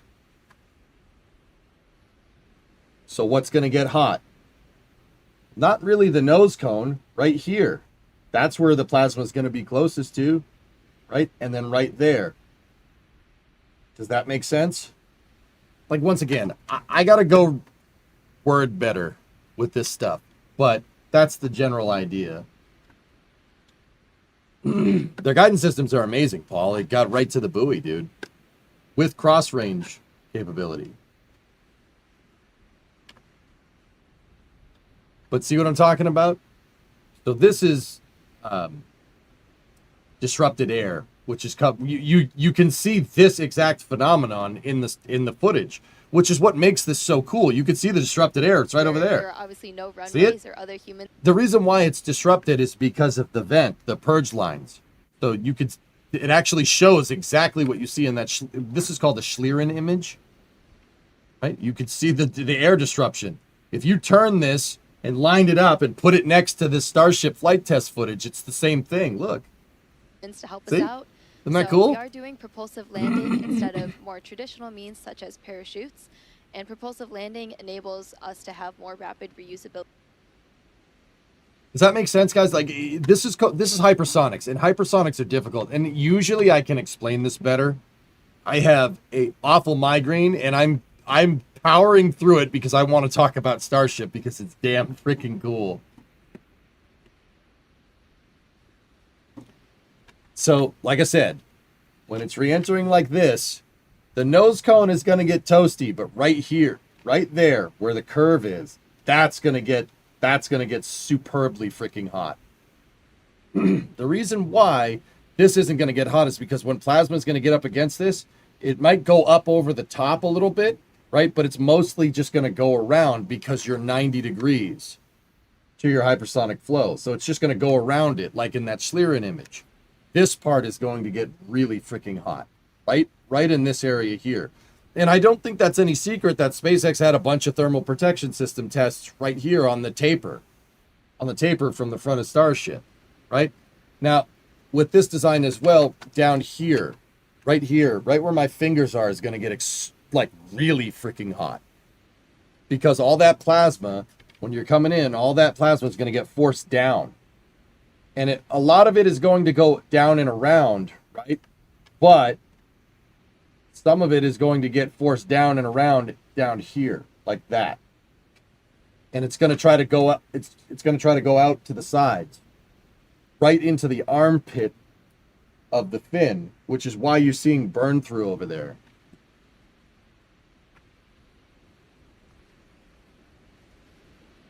So what's going to get hot? Not really the nose cone, right here. That's where the plasma is going to be closest to, right? And then right there. Does that make sense? Like, once again, I got to go word better with this stuff, but that's the general idea. Their guidance systems are amazing, Paul. It got right to the buoy, dude, with cross-range capability. But see what I'm talking about? So this is disrupted air, which is you can see this exact phenomenon in the footage, which is what makes this so cool. You can see the disrupted air; it's right over there. There are obviously no runways or other human. The reason why it's disrupted is because of the vent, the purge lines. So you could, it actually shows exactly what you see in that. This is called the Schlieren image, right? You could see the air disruption. If you turn this and lined it up and put it next to the Starship flight test footage, it's the same thing. Look. To help See? us out. Isn't that cool? We are doing propulsive landing instead of more traditional means such as parachutes, and propulsive landing enables us to have more rapid reusability. Does that make sense, guys? Like, this is hypersonics, and hypersonics are difficult. And usually I can explain this better. I have a awful migraine, and I'm powering through it because I want to talk about Starship because it's damn freaking cool. So, like I said, when it's re-entering like this, the nose cone is going to get toasty, but right here, right there, where the curve is, that's going to get superbly freaking hot. The reason why this isn't going to get hot is because when plasma is going to get up against this, it might go up over the top a little bit, right? But it's mostly just going to go around because you're 90 degrees to your hypersonic flow. So it's just going to go around it, like in that Schlieren image. This part is going to get really freaking hot, right? Right in this area here. And I don't think that's any secret that SpaceX had a bunch of thermal protection system tests right here on the taper from the front of Starship, right? Now, with this design as well, down here, right where my fingers are, is going to get like really freaking hot. Because all that plasma, when you're coming in, all that plasma is going to get forced down. And a lot of it is going to go down and around, right? But some of it is going to get forced down and around down here, like that. And it's going to try to go up. It's going to try to go out to the sides, right into the armpit of the fin, which is why you're seeing burn through over there.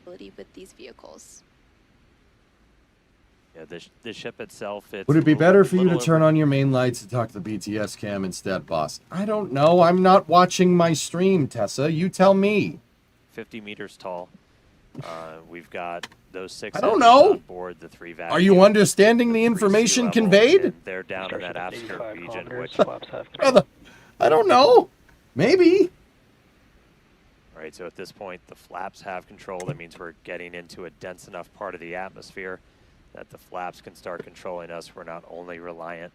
With these vehicles. Yeah, the ship itself. Would it be better for you to turn on your main lights and talk to the BTS cam instead, boss? I don't know. I'm not watching my stream, Tessa. You tell me. 50 meters tall. We've got those 6 I don't know. on board the 3 vacuum. Are you understanding the information conveyed? They're down in that outskirt region, which... I don't know. Maybe. Right, so at this point, the flaps have control. That means we're getting into a dense enough part of the atmosphere that the flaps can start controlling us. We're not only reliant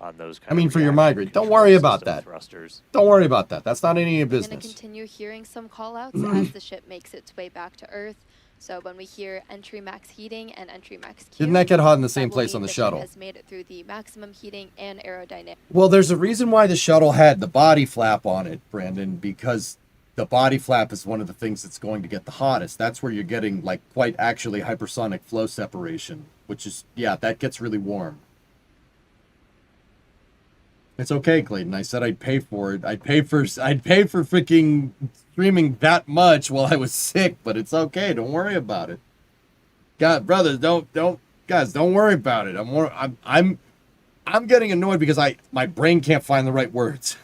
on those kind of for your migrate. Don't worry about that. Thrusters. Don't worry about that. That's not any of your We're going to business. continue hearing some call-outs as the ship makes its way back to Earth. So when we hear entry max heating and entry max Q, Didn't that get hot in the same will place mean on the ship shuttle? has made it through the maximum heating and aerodynamic. Well, there's a reason why the shuttle had the body flap on it, Brandon, because the body flap is one of the things that's going to get the hottest. That's where you're getting, like, quite actually hypersonic flow separation, which is, yeah, that gets really warm. It's okay, Clayton. I said I'd pay for it. I'd pay for freaking streaming that much while I was sick, but it's okay. Don't worry about it. God, brothers, don't worry about it. I'm getting annoyed because my brain can't find the right words.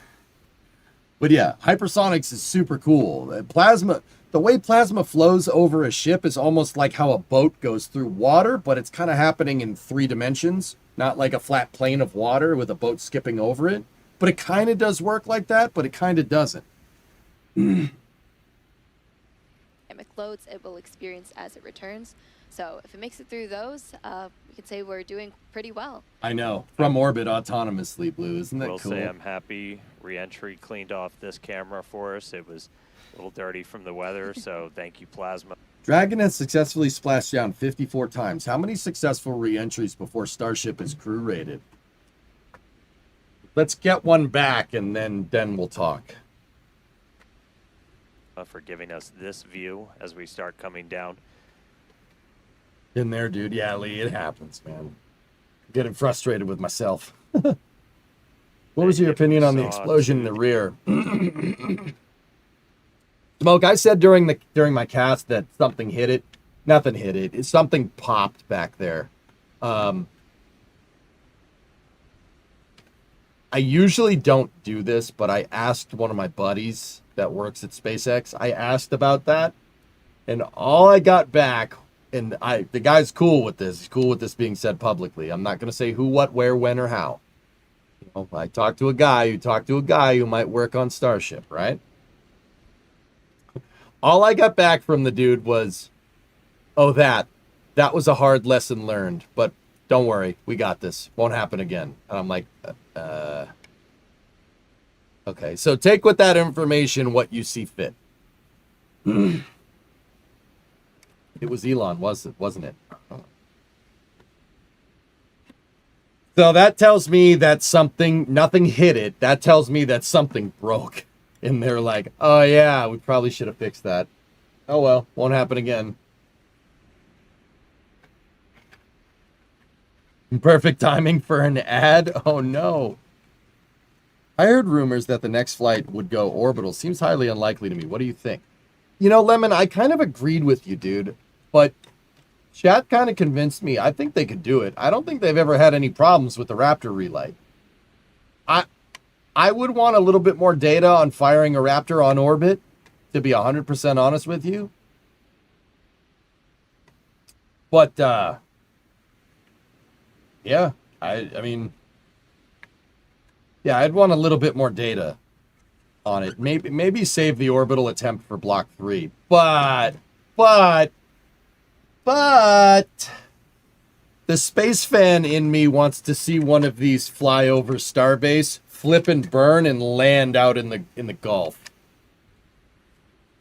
But yeah, hypersonics is super cool. The way plasma flows over a ship is almost like how a boat goes through water, but it's kind of happening in 3 dimensions, not like a flat plane of water with a boat skipping over it. But it kind of does work like that, but it kind of doesn't. Loads it will experience as it returns. So if it makes it through those, we could say we're doing pretty well. I know. From orbit autonomously, Blue. Isn't that Will cool? say I'm happy re-entry cleaned off this camera for us. It was a little dirty from the weather, so thank you, Plasma. Dragon has successfully splashed down 54 times. How many successful re-entries before Starship is crew rated? Let's get one back and then we'll talk. For giving us this view as we start coming down. In there, dude. Yeah, Lee, it happens, man. I'm getting frustrated with myself. What was your opinion on the explosion in the rear? Smoke, I said during my cast that something hit it. Nothing hit it. Something popped back there. I usually don't do this, but I asked one of my buddies that works at SpaceX. I asked about that, and all I got back, and the guy's cool with this. He's cool with this being said publicly. I'm not going to say who, what, where, when, or how. You know, I talked to a guy who might work on Starship, right? All I got back from the dude was, oh, that was a hard lesson learned, but don't worry, we got this. Won't happen again. And I'm like, okay, so take with that information what you see fit. It was Elon, wasn't it? So that tells me that nothing hit it. That tells me that something broke. And they're like, oh yeah, we probably should have fixed that. Oh well, won't happen again. Perfect timing for an ad? Oh no. I heard rumors that the next flight would go orbital. Seems highly unlikely to me. What do you think? You know, Lemon, I kind of agreed with you, dude. But chat kind of convinced me. I think they could do it. I don't think they've ever had any problems with the Raptor Relight. I would want a little bit more data on firing a Raptor on orbit, to be 100% honest with you. But, yeah, I mean... Yeah, I'd want a little bit more data on it. Maybe save the orbital attempt for Block 3. But the space fan in me wants to see one of these fly over Starbase, flip and burn, and land out in the Gulf.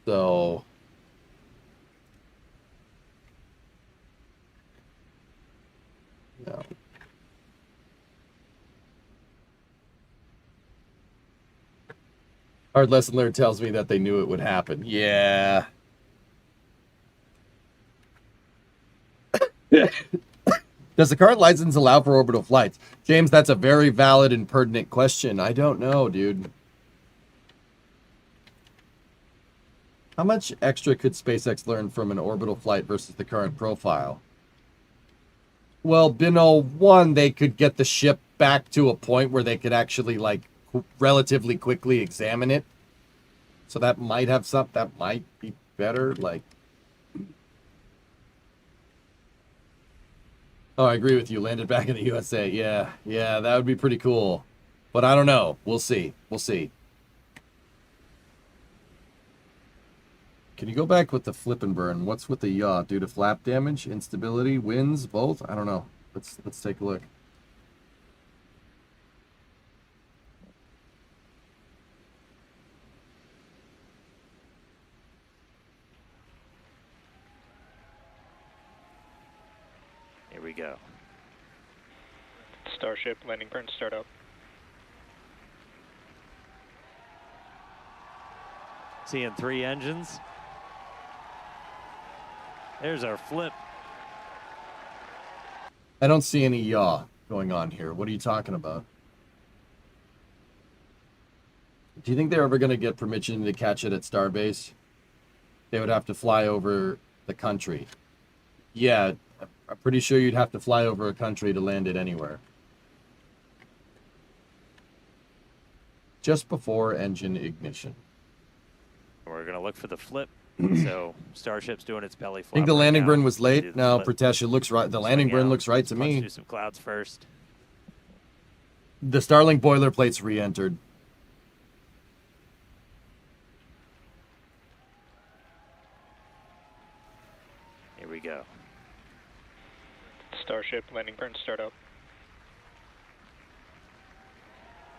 So no. Hard lesson learned tells me that they knew it would happen. Yeah. Does the current license allow for orbital flights? James, that's a very valid and pertinent question. I don't know, dude. How much extra could SpaceX learn from an orbital flight versus the current profile? Well, Bino, one, they could get the ship back to a point where they could actually, like, relatively quickly examine it. So that might have something that might be better. Like, oh, I agree with you. Landed back in the USA. Yeah, that would be pretty cool. But I don't know. We'll see. Can you go back with the flip and burn? What's with the yaw? Due to flap damage, instability, winds, both? I don't know. Let's take a look. Here we go. Starship, landing burn, start up. Seeing 3 engines. There's our flip. I don't see any yaw going on here. What are you talking about? Do you think they're ever going to get permission to catch it at Starbase? They would have to fly over the country. Yeah, I'm pretty sure you'd have to fly over a country to land it anywhere. Just before engine ignition. We're going to look for the flip. So Starship's doing its belly flop. I think the right landing now. burn was Do late. the No, flip, Pratesh, it looks right. The landing swing burn out, looks right to punch me. through some clouds first. The Starlink boilerplate's re-entered. Here we go. Starship landing burn startup.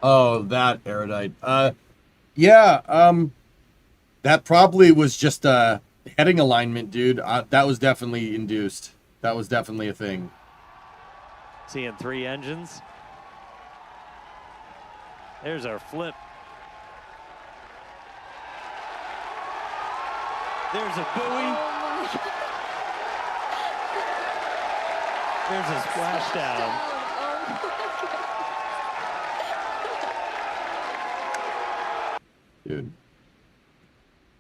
Oh, that erudite. Yeah, that probably was just a heading alignment, dude. That was definitely induced. That was definitely a thing. Seeing 3 engines. There's our flip. There's a buoy. There's a splashdown. Dude.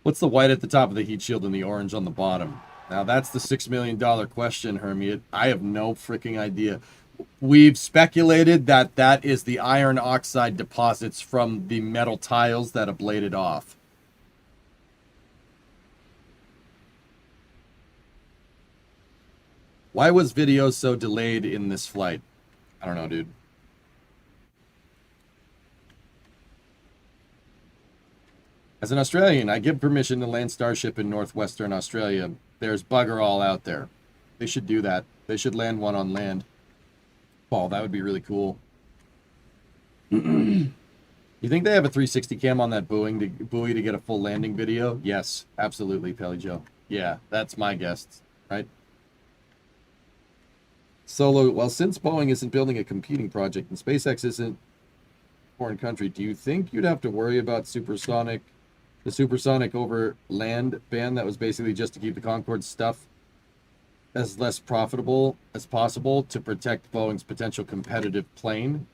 What's the white at the top of the heat shield and the orange on the bottom? Now, that's the $6 million question, Hermie. I have no freaking idea. We've speculated that that is the iron oxide deposits from the metal tiles that ablated off. Why was video so delayed in this flight? I don't know, dude. As an Australian, I give permission to land Starship in northwestern Australia. There's bugger all out there. They should do that. They should land one on land. Paul, that would be really cool. You think they have a 360 cam on that buoy to get a full landing video? Yes, absolutely, Pelly Joe. Yeah, that's my guess, right? Solo, well, since Boeing isn't building a competing project and SpaceX isn't a foreign country, do you think you'd have to worry about the supersonic over land ban that was basically just to keep the Concorde stuff as less profitable as possible to protect Boeing's potential competitive plane?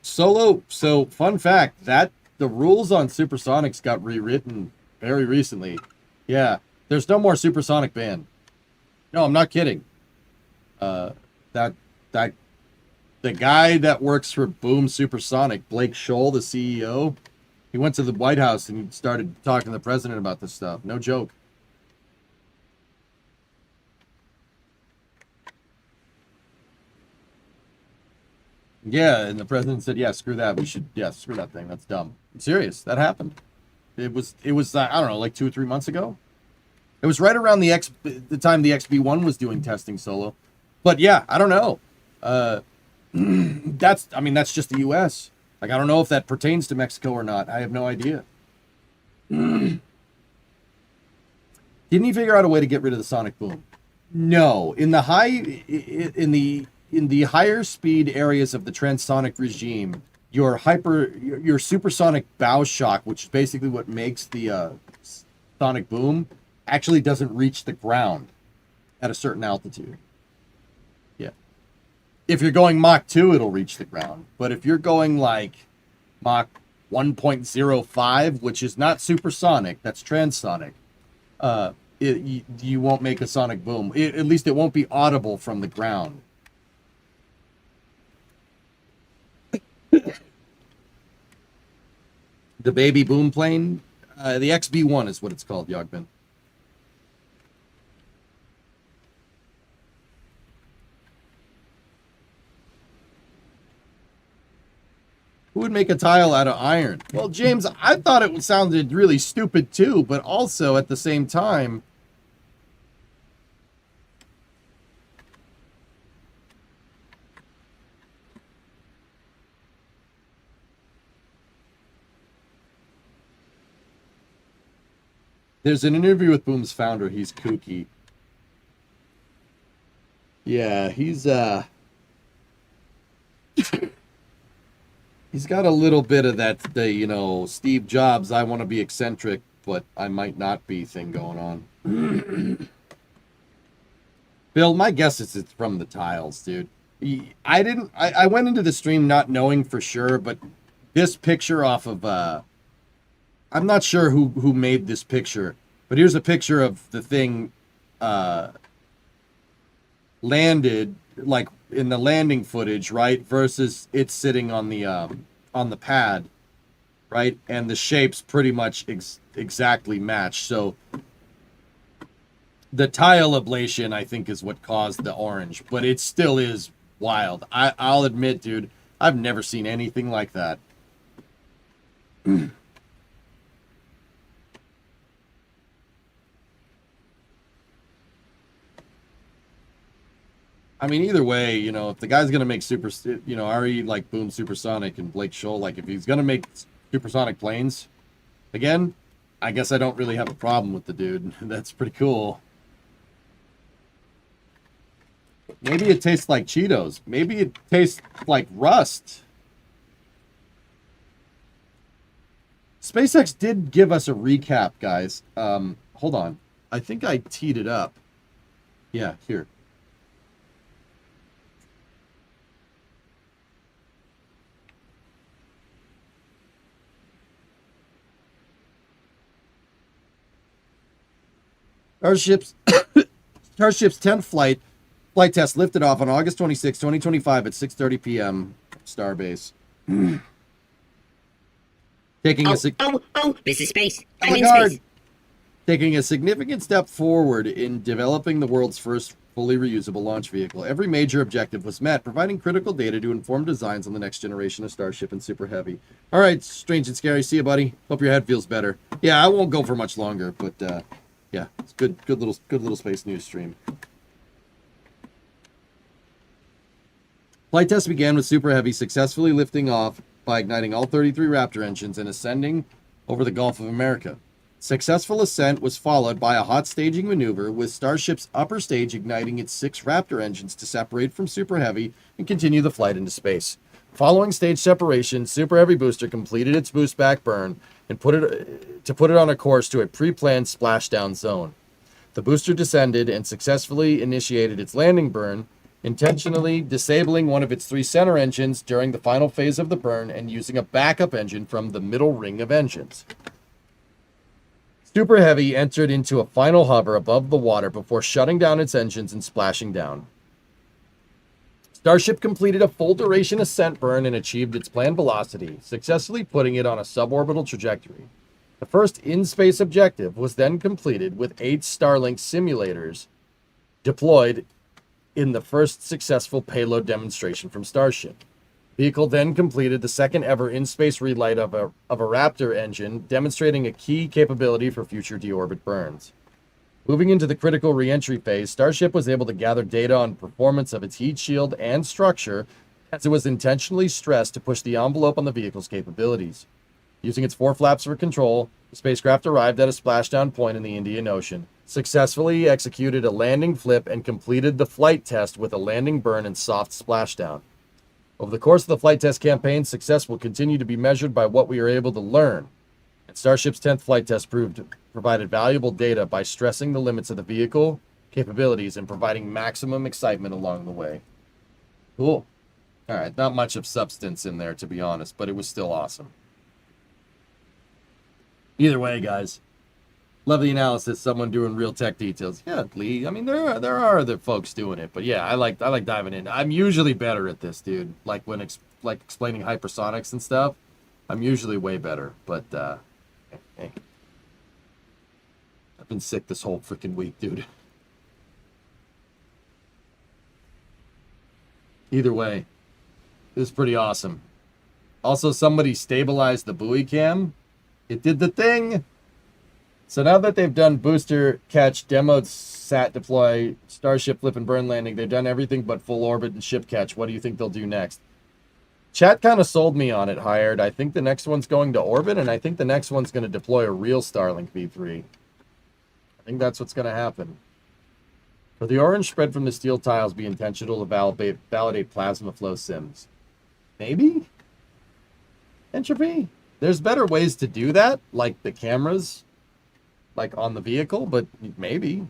Solo, so fun fact, that the rules on supersonics got rewritten very recently. Yeah, there's no more supersonic ban. No, I'm not kidding. The guy that works for Boom Supersonic, Blake Scholl, the CEO, he went to the White House and he started talking to the president about this stuff. No joke. Yeah, and the president said, "Yeah, screw that. Screw that thing. That's dumb." I'm serious. That happened. It was I don't know, like 2 or 3 months ago. It was right around the time the XB1 was doing testing solo. But yeah, I don't know. That's just the US. Like, I don't know if that pertains to Mexico or not. I have no idea. Didn't he figure out a way to get rid of the sonic boom? No. In the higher speed areas of the transonic regime, your supersonic bow shock, which is basically what makes the sonic boom, actually doesn't reach the ground at a certain altitude. Yeah. If you're going Mach 2, it'll reach the ground. But if you're going like Mach 1.05, which is not supersonic, that's transonic, you won't make a sonic boom. At least it won't be audible from the ground. The baby boom plane, the XB1 is what it's called, Yogbin. Who would make a tile out of iron? Well, James, I thought it sounded really stupid too, but also at the same time, there's an interview with Boom's founder. He's kooky. Yeah, he's he's got a little bit of that, Steve Jobs, I want to be eccentric, but I might not be thing going on. Bill, my guess is it's from the tiles, dude. I went into the stream not knowing for sure, but this picture off of I'm not sure who made this picture, but here's a picture of the thing landed, like in the landing footage, right, versus it sitting on the pad, right, and the shapes pretty much exactly match. So the tile ablation, I think, is what caused the orange, but it still is wild. I'll admit, dude, I've never seen anything like that. I mean, either way, you know, if the guy's gonna make RE like Boom Supersonic and Blake Scholl, like if he's gonna make supersonic planes again, I guess I don't really have a problem with the dude. That's pretty cool. Maybe it tastes like Cheetos. Maybe it tastes like rust. SpaceX did give us a recap, guys. Hold on. I think I teed it up. Yeah, here. Starship's 10th flight test lifted off on August 26, 2025 at 6:30 p.m. Starbase. Taking This is space. I'm in Guard. space. Taking a significant step forward in developing the world's first fully reusable launch vehicle. Every major objective was met, providing critical data to inform designs on the next generation of Starship and Super Heavy. All right, Strange and Scary. See you, buddy. Hope your head feels better. Yeah, I won't go for much longer, but yeah, it's good little space news stream. Flight test began with Super Heavy successfully lifting off by igniting all 33 Raptor engines and ascending over the Gulf of America. Successful ascent was followed by a hot staging maneuver, with Starship's upper stage igniting its 6 Raptor engines to separate from Super Heavy and continue the flight into space. Following stage separation, Super Heavy booster completed its boost back burn and put it on a course to a pre-planned splashdown zone. The booster descended and successfully initiated its landing burn, intentionally disabling one of its 3 center engines during the final phase of the burn and using a backup engine from the middle ring of engines. Super Heavy entered into a final hover above the water before shutting down its engines and splashing down. Starship completed a full duration ascent burn and achieved its planned velocity, successfully putting it on a suborbital trajectory. The first in-space objective was then completed with 8 Starlink simulators deployed in the first successful payload demonstration from Starship. Vehicle then completed the second ever in-space relight of a Raptor engine, demonstrating a key capability for future deorbit burns. Moving into the critical re-entry phase, Starship was able to gather data on performance of its heat shield and structure, as it was intentionally stressed to push the envelope on the vehicle's capabilities. Using its 4 flaps for control, the spacecraft arrived at a splashdown point in the Indian Ocean, successfully executed a landing flip, and completed the flight test with a landing burn and soft splashdown. Over the course of the flight test campaign, success will continue to be measured by what we are able to learn. And Starship's 10th flight test provided valuable data by stressing the limits of the vehicle capabilities and providing maximum excitement along the way. Cool. All right, not much of substance in there, to be honest, but it was still awesome. Either way, guys, love the analysis. Someone doing real tech details. Yeah, Lee. I mean, there are other folks doing it, but yeah, I like diving in. I'm usually better at this, dude. Like when explaining hypersonics and stuff, I'm usually way better. But hey, I've been sick this whole freaking week, dude. Either way, it was pretty awesome. Also, somebody stabilized the buoy cam. It did the thing. So now that they've done booster catch, demoed sat deploy, Starship flip and burn landing, they've done everything but full orbit and ship catch. What do you think they'll do next? Chat kind of sold me on it, Hired. I think the next one's going to orbit, and I think the next one's going to deploy a real Starlink V3. I think that's what's going to happen. Will the orange spread from the steel tiles be intentional to validate plasma flow sims? Maybe? Entropy? There's better ways to do that, like the cameras, like on the vehicle, but maybe.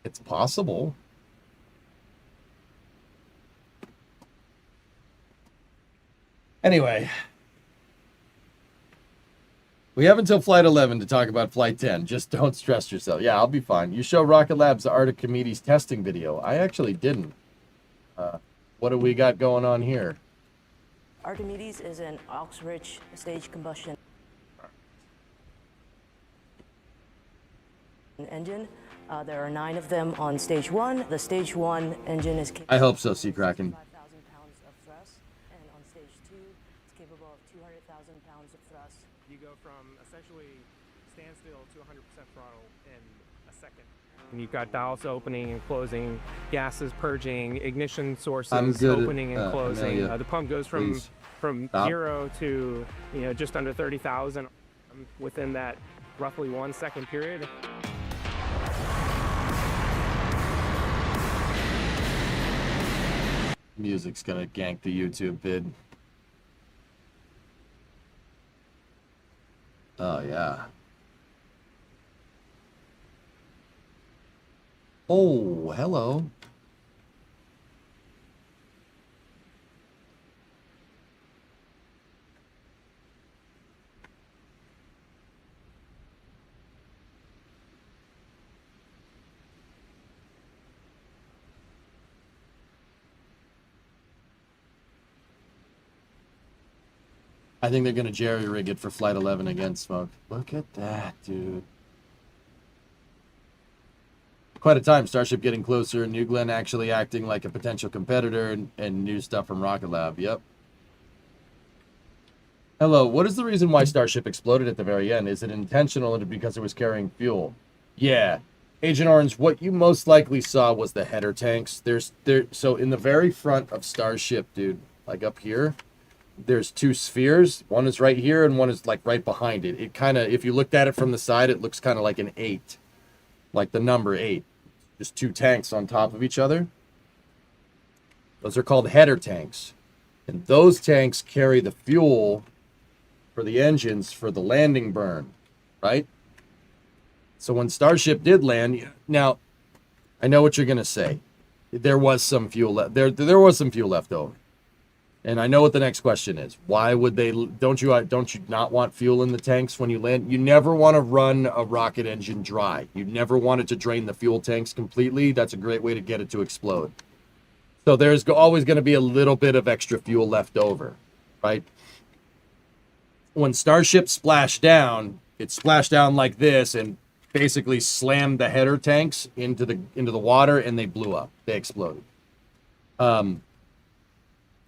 It's possible. Anyway, we have until Flight 11 to talk about Flight 10. Just don't stress yourself. Yeah, I'll be fine. You show Rocket Lab's Archimedes testing video. I actually didn't. What do we got going on here? Archimedes is an aux-rich stage combustion engine. There are 9 of them on stage 1. The stage 1 engine is capable I hope so, Sea Kraken. of 5,000 pounds of thrust, and on stage 2, it's capable of 200,000 pounds of thrust. You go from essentially standstill to 100% throttle in a second. And you've got valves opening and closing, gases purging, ignition sources opening and closing. Amelia, The pump goes from Stop. 0 to just under 30,000 within that roughly 1 second period. Music's gonna gank the YouTube vid. Oh, yeah. Oh, hello. I think they're going to jerry-rig it for Flight 11 again, Smoke. Look at that, dude. Quite a time. Starship getting closer. New Glenn actually acting like a potential competitor, and new stuff from Rocket Lab. Yep. Hello. What is the reason why Starship exploded at the very end? Is it intentional or because it was carrying fuel? Yeah. Agent Orange, what you most likely saw was the header tanks. So in the very front of Starship, dude, like up here, there's 2 spheres. One is right here and one is like right behind it. It kind of, if you looked at it from the side, it looks kind of like an 8. Like the number 8. Just 2 tanks on top of each other. Those are called header tanks. And those tanks carry the fuel for the engines for the landing burn, right? So when Starship did land, now, I know what you're going to say. There was some fuel left. There was some fuel left over. And I know what the next question is. Why would they? Don't you not want fuel in the tanks when you land? You never want to run a rocket engine dry. You never want it to drain the fuel tanks completely. That's a great way to get it to explode. So there's always going to be a little bit of extra fuel left over, right? When Starship splashed down, it splashed down like this and basically slammed the header tanks into the water, and they blew up. They exploded.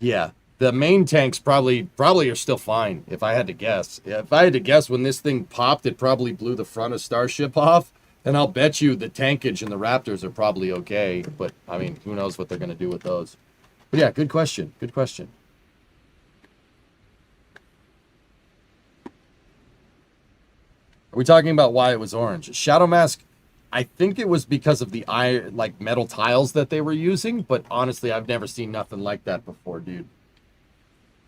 Yeah. The main tanks probably are still fine, if I had to guess. If I had to guess, when this thing popped, it probably blew the front of Starship off. And I'll bet you the tankage and the Raptors are probably okay. But, I mean, who knows what they're going to do with those. But yeah, good question. Good question. Are we talking about why it was orange? Shadow Mask, I think it was because of the metal tiles that they were using. But honestly, I've never seen nothing like that before, dude.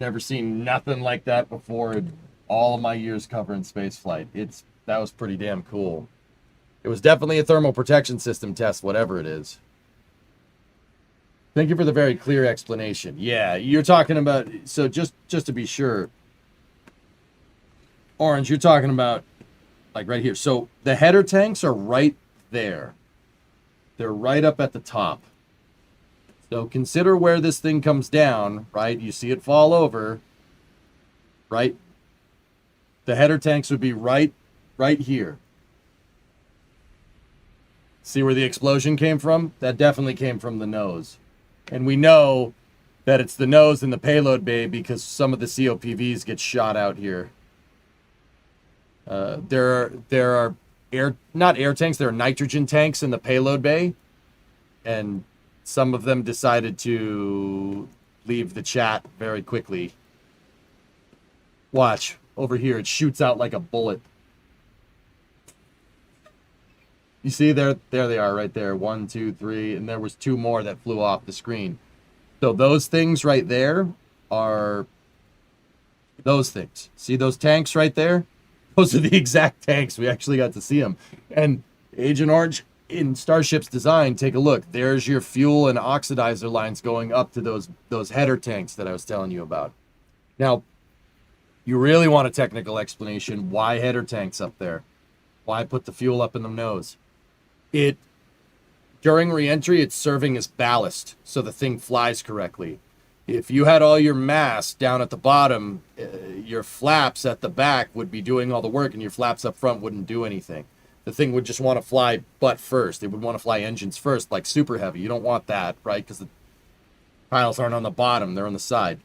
Never seen nothing like that before in all of my years covering spaceflight. That was pretty damn cool. It was definitely a thermal protection system test, whatever it is. Thank you for the very clear explanation. Yeah, you're talking about, so just to be sure, Orange, you're talking about like right here. So the header tanks are right there. They're right up at the top. So consider where this thing comes down, right? You see it fall over, right? The header tanks would be right here. See where the explosion came from? That definitely came from the nose. And we know that it's the nose and the payload bay because some of the COPVs get shot out here. There are not air tanks, there are nitrogen tanks in the payload bay. And some of them decided to leave the chat very quickly. Watch. Over here, it shoots out like a bullet. You see, there they are right there. 1, 2, 3, and there was 2 more that flew off the screen. So those things right there are those things. See those tanks right there? Those are the exact tanks. We actually got to see them. And Agent Orange, in Starship's design, take a look. There's your fuel and oxidizer lines going up to those header tanks that I was telling you about. Now, you really want a technical explanation. Why header tanks up there? Why put the fuel up in the nose? During re-entry, it's serving as ballast, so the thing flies correctly. If you had all your mass down at the bottom, your flaps at the back would be doing all the work, and your flaps up front wouldn't do anything. The thing would just want to fly butt first. It would want to fly engines first, like super heavy. You don't want that, right? Because the piles aren't on the bottom, they're on the side.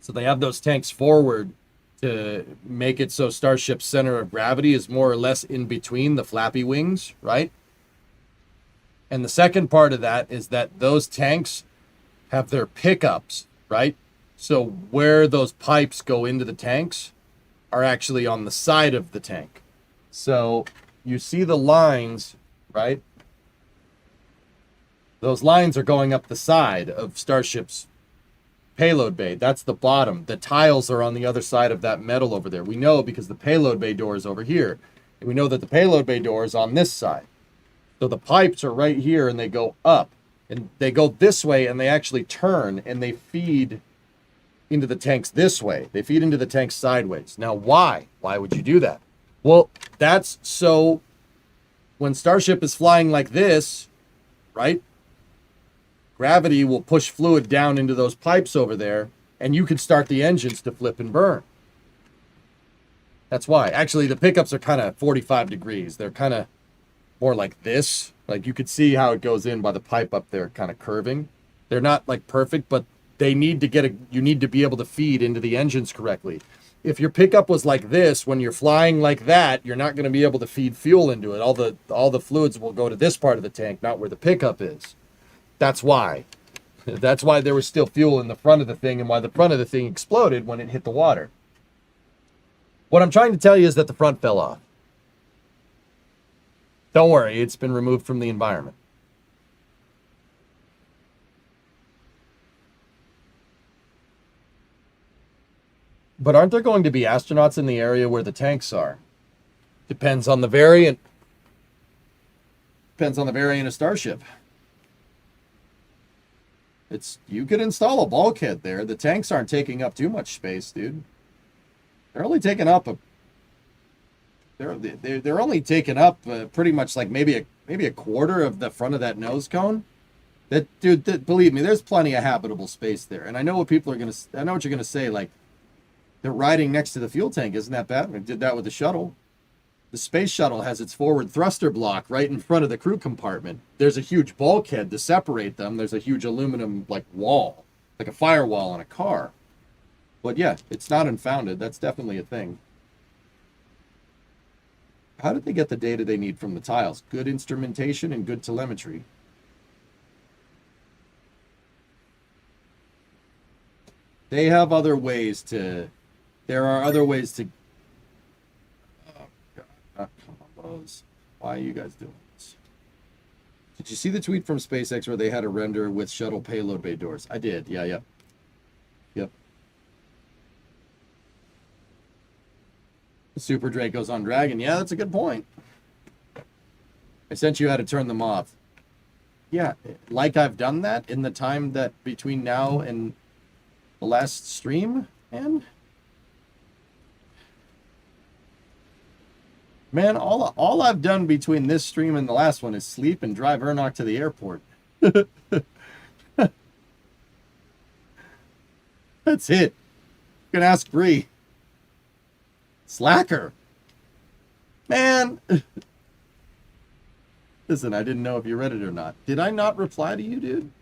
So they have those tanks forward to make it so Starship's center of gravity is more or less in between the flappy wings, right? And the second part of that is that those tanks have their pickups, right? So where those pipes go into the tanks are actually on the side of the tank. So you see the lines, right? Those lines are going up the side of Starship's payload bay. That's the bottom. The tiles are on the other side of that metal over there. We know because the payload bay door is over here. And we know that the payload bay door is on this side. So the pipes are right here and they go up. And they go this way and they actually turn and they feed into the tanks this way. They feed into the tanks sideways. Now, why? Why would you do that? Well, that's so when Starship is flying like this, right? Gravity will push fluid down into those pipes over there, and you can start the engines to flip and burn. That's why. Actually, the pickups are kind of 45 degrees. They're kind of more like this. Like you could see how it goes in by the pipe up there kind of curving. They're not like perfect, but they need to you need to be able to feed into the engines correctly. If your pickup was like this, when you're flying like that, you're not going to be able to feed fuel into it. All the fluids will go to this part of the tank, not where the pickup is. That's why. That's why there was still fuel in the front of the thing and why the front of the thing exploded when it hit the water. What I'm trying to tell you is that the front fell off. Don't worry, it's been removed from the environment. But aren't there going to be astronauts in the area where the tanks are? Depends on the variant. Depends on the variant of Starship. You could install a bulkhead there. The tanks aren't taking up too much space, dude. They're only taking up they're only taking up pretty much like maybe a quarter of the front of that nose cone. Believe me, there's plenty of habitable space there. And I know what I know what you're gonna say. Like they're riding next to the fuel tank. Isn't that bad? We did that with the shuttle. The space shuttle has its forward thruster block right in front of the crew compartment. There's a huge bulkhead to separate them. There's a huge aluminum like wall, like a firewall on a car. But yeah, it's not unfounded. That's definitely a thing. How did they get the data they need from the tiles? Good instrumentation and good telemetry. They have other ways to... There are other ways to... Oh, God. Combos. Why are you guys doing this? Did you see the tweet from SpaceX where they had a render with shuttle payload bay doors? I did. Yeah, yep. Yep. Super Draco's on Dragon. Yeah, that's a good point. I sent you how to turn them off. Yeah, like I've done that in the time that between now and the last stream, and man, all I've done between this stream and the last one is sleep and drive Ernok to the airport. That's it. You can ask Bree. Slacker. Man. Listen, I didn't know if you read it or not. Did I not reply to you, dude?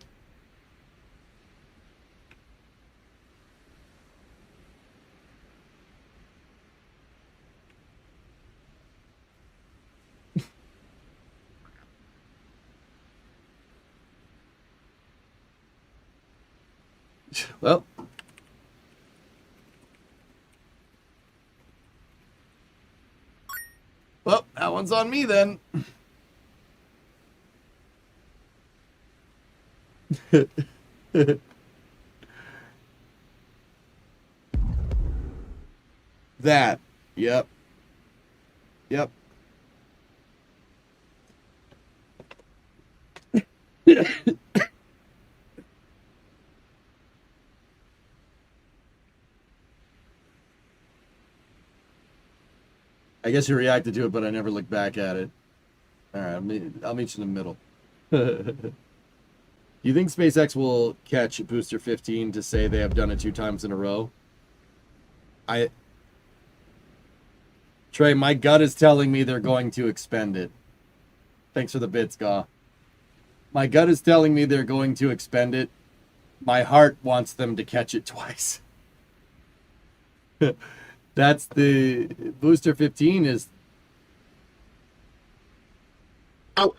Well, that one's on me then. That. Yep. Yep. I guess you reacted to it, but I never looked back at it. All right, I'll meet you in the middle. You think SpaceX will catch Booster 15 to say they have done it 2 times in a row? Trey, my gut is telling me they're going to expend it. Thanks for the bits, Gaw. My gut is telling me they're going to expend it. My heart wants them to catch it twice. That's the Booster 15 is. Oh,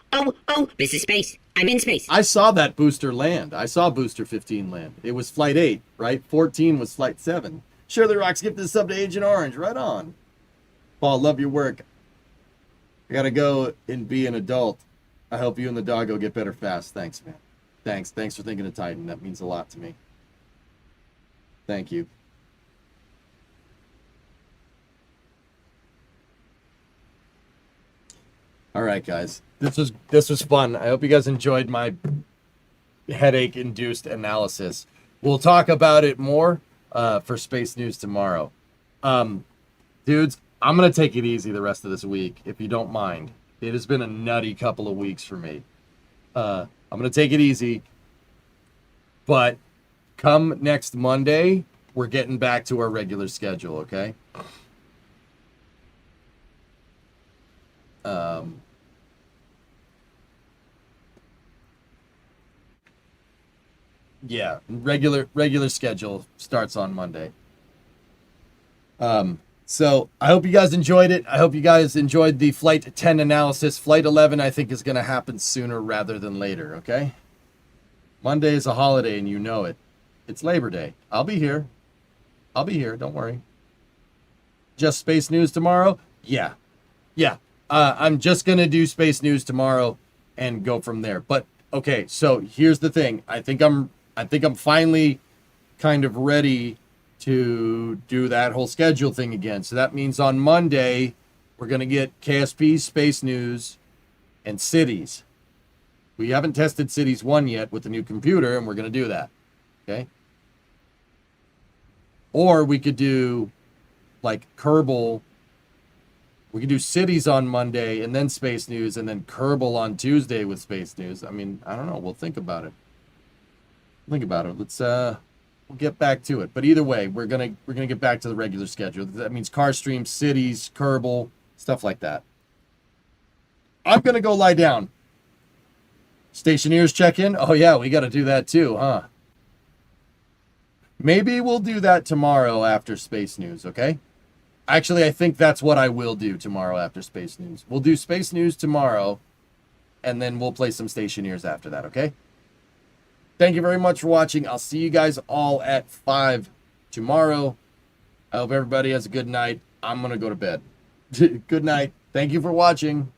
this is space. I'm in space. I saw that booster land. I saw Booster 15 land. It was Flight 8, right? 14 was Flight 7. Shirley Rocks, give this sub to Agent Orange. Right on. Paul, love your work. I gotta go and be an adult. I hope you and the doggo get better fast. Thanks, man. Thanks for thinking of Titan. That means a lot to me. Thank you. All right, guys. This was fun. I hope you guys enjoyed my headache-induced analysis. We'll talk about it more for Space News tomorrow. Dudes, I'm going to take it easy the rest of this week, if you don't mind. It has been a nutty couple of weeks for me. I'm going to take it easy. But come next Monday, we're getting back to our regular schedule, okay? Yeah, regular schedule starts on Monday. So I hope you guys enjoyed it. I hope you guys enjoyed the Flight 10 analysis. Flight 11, I think, is going to happen sooner rather than later, okay? Monday is a holiday, and you know it. It's Labor Day. I'll be here. Don't worry. Just Space News tomorrow? Yeah. I'm just going to do Space News tomorrow and go from there. But, okay, so here's the thing. I think I'm finally kind of ready to do that whole schedule thing again. So that means on Monday, we're going to get KSP, Space News, and Cities. We haven't tested Cities 1 yet with the new computer, and we're going to do that. Okay? Or we could do, like, Kerbal. We could do Cities on Monday, and then Space News, and then Kerbal on Tuesday with Space News. I mean, I don't know. We'll think about it. Let's we'll get back to it. But either way, we're gonna get back to the regular schedule. That means car stream, Cities, Kerbal, stuff like that. I'm gonna go lie down. Stationeers check in. Oh yeah, we got to do that too, huh? Maybe we'll do that tomorrow after Space News. Okay. Actually, I think that's what I will do tomorrow after Space News. We'll do Space News tomorrow, and then we'll play some Stationeers after that. Okay. Thank you very much for watching. I'll see you guys all at 5 tomorrow. I hope everybody has a good night. I'm going to go to bed. Good night. Thank you for watching.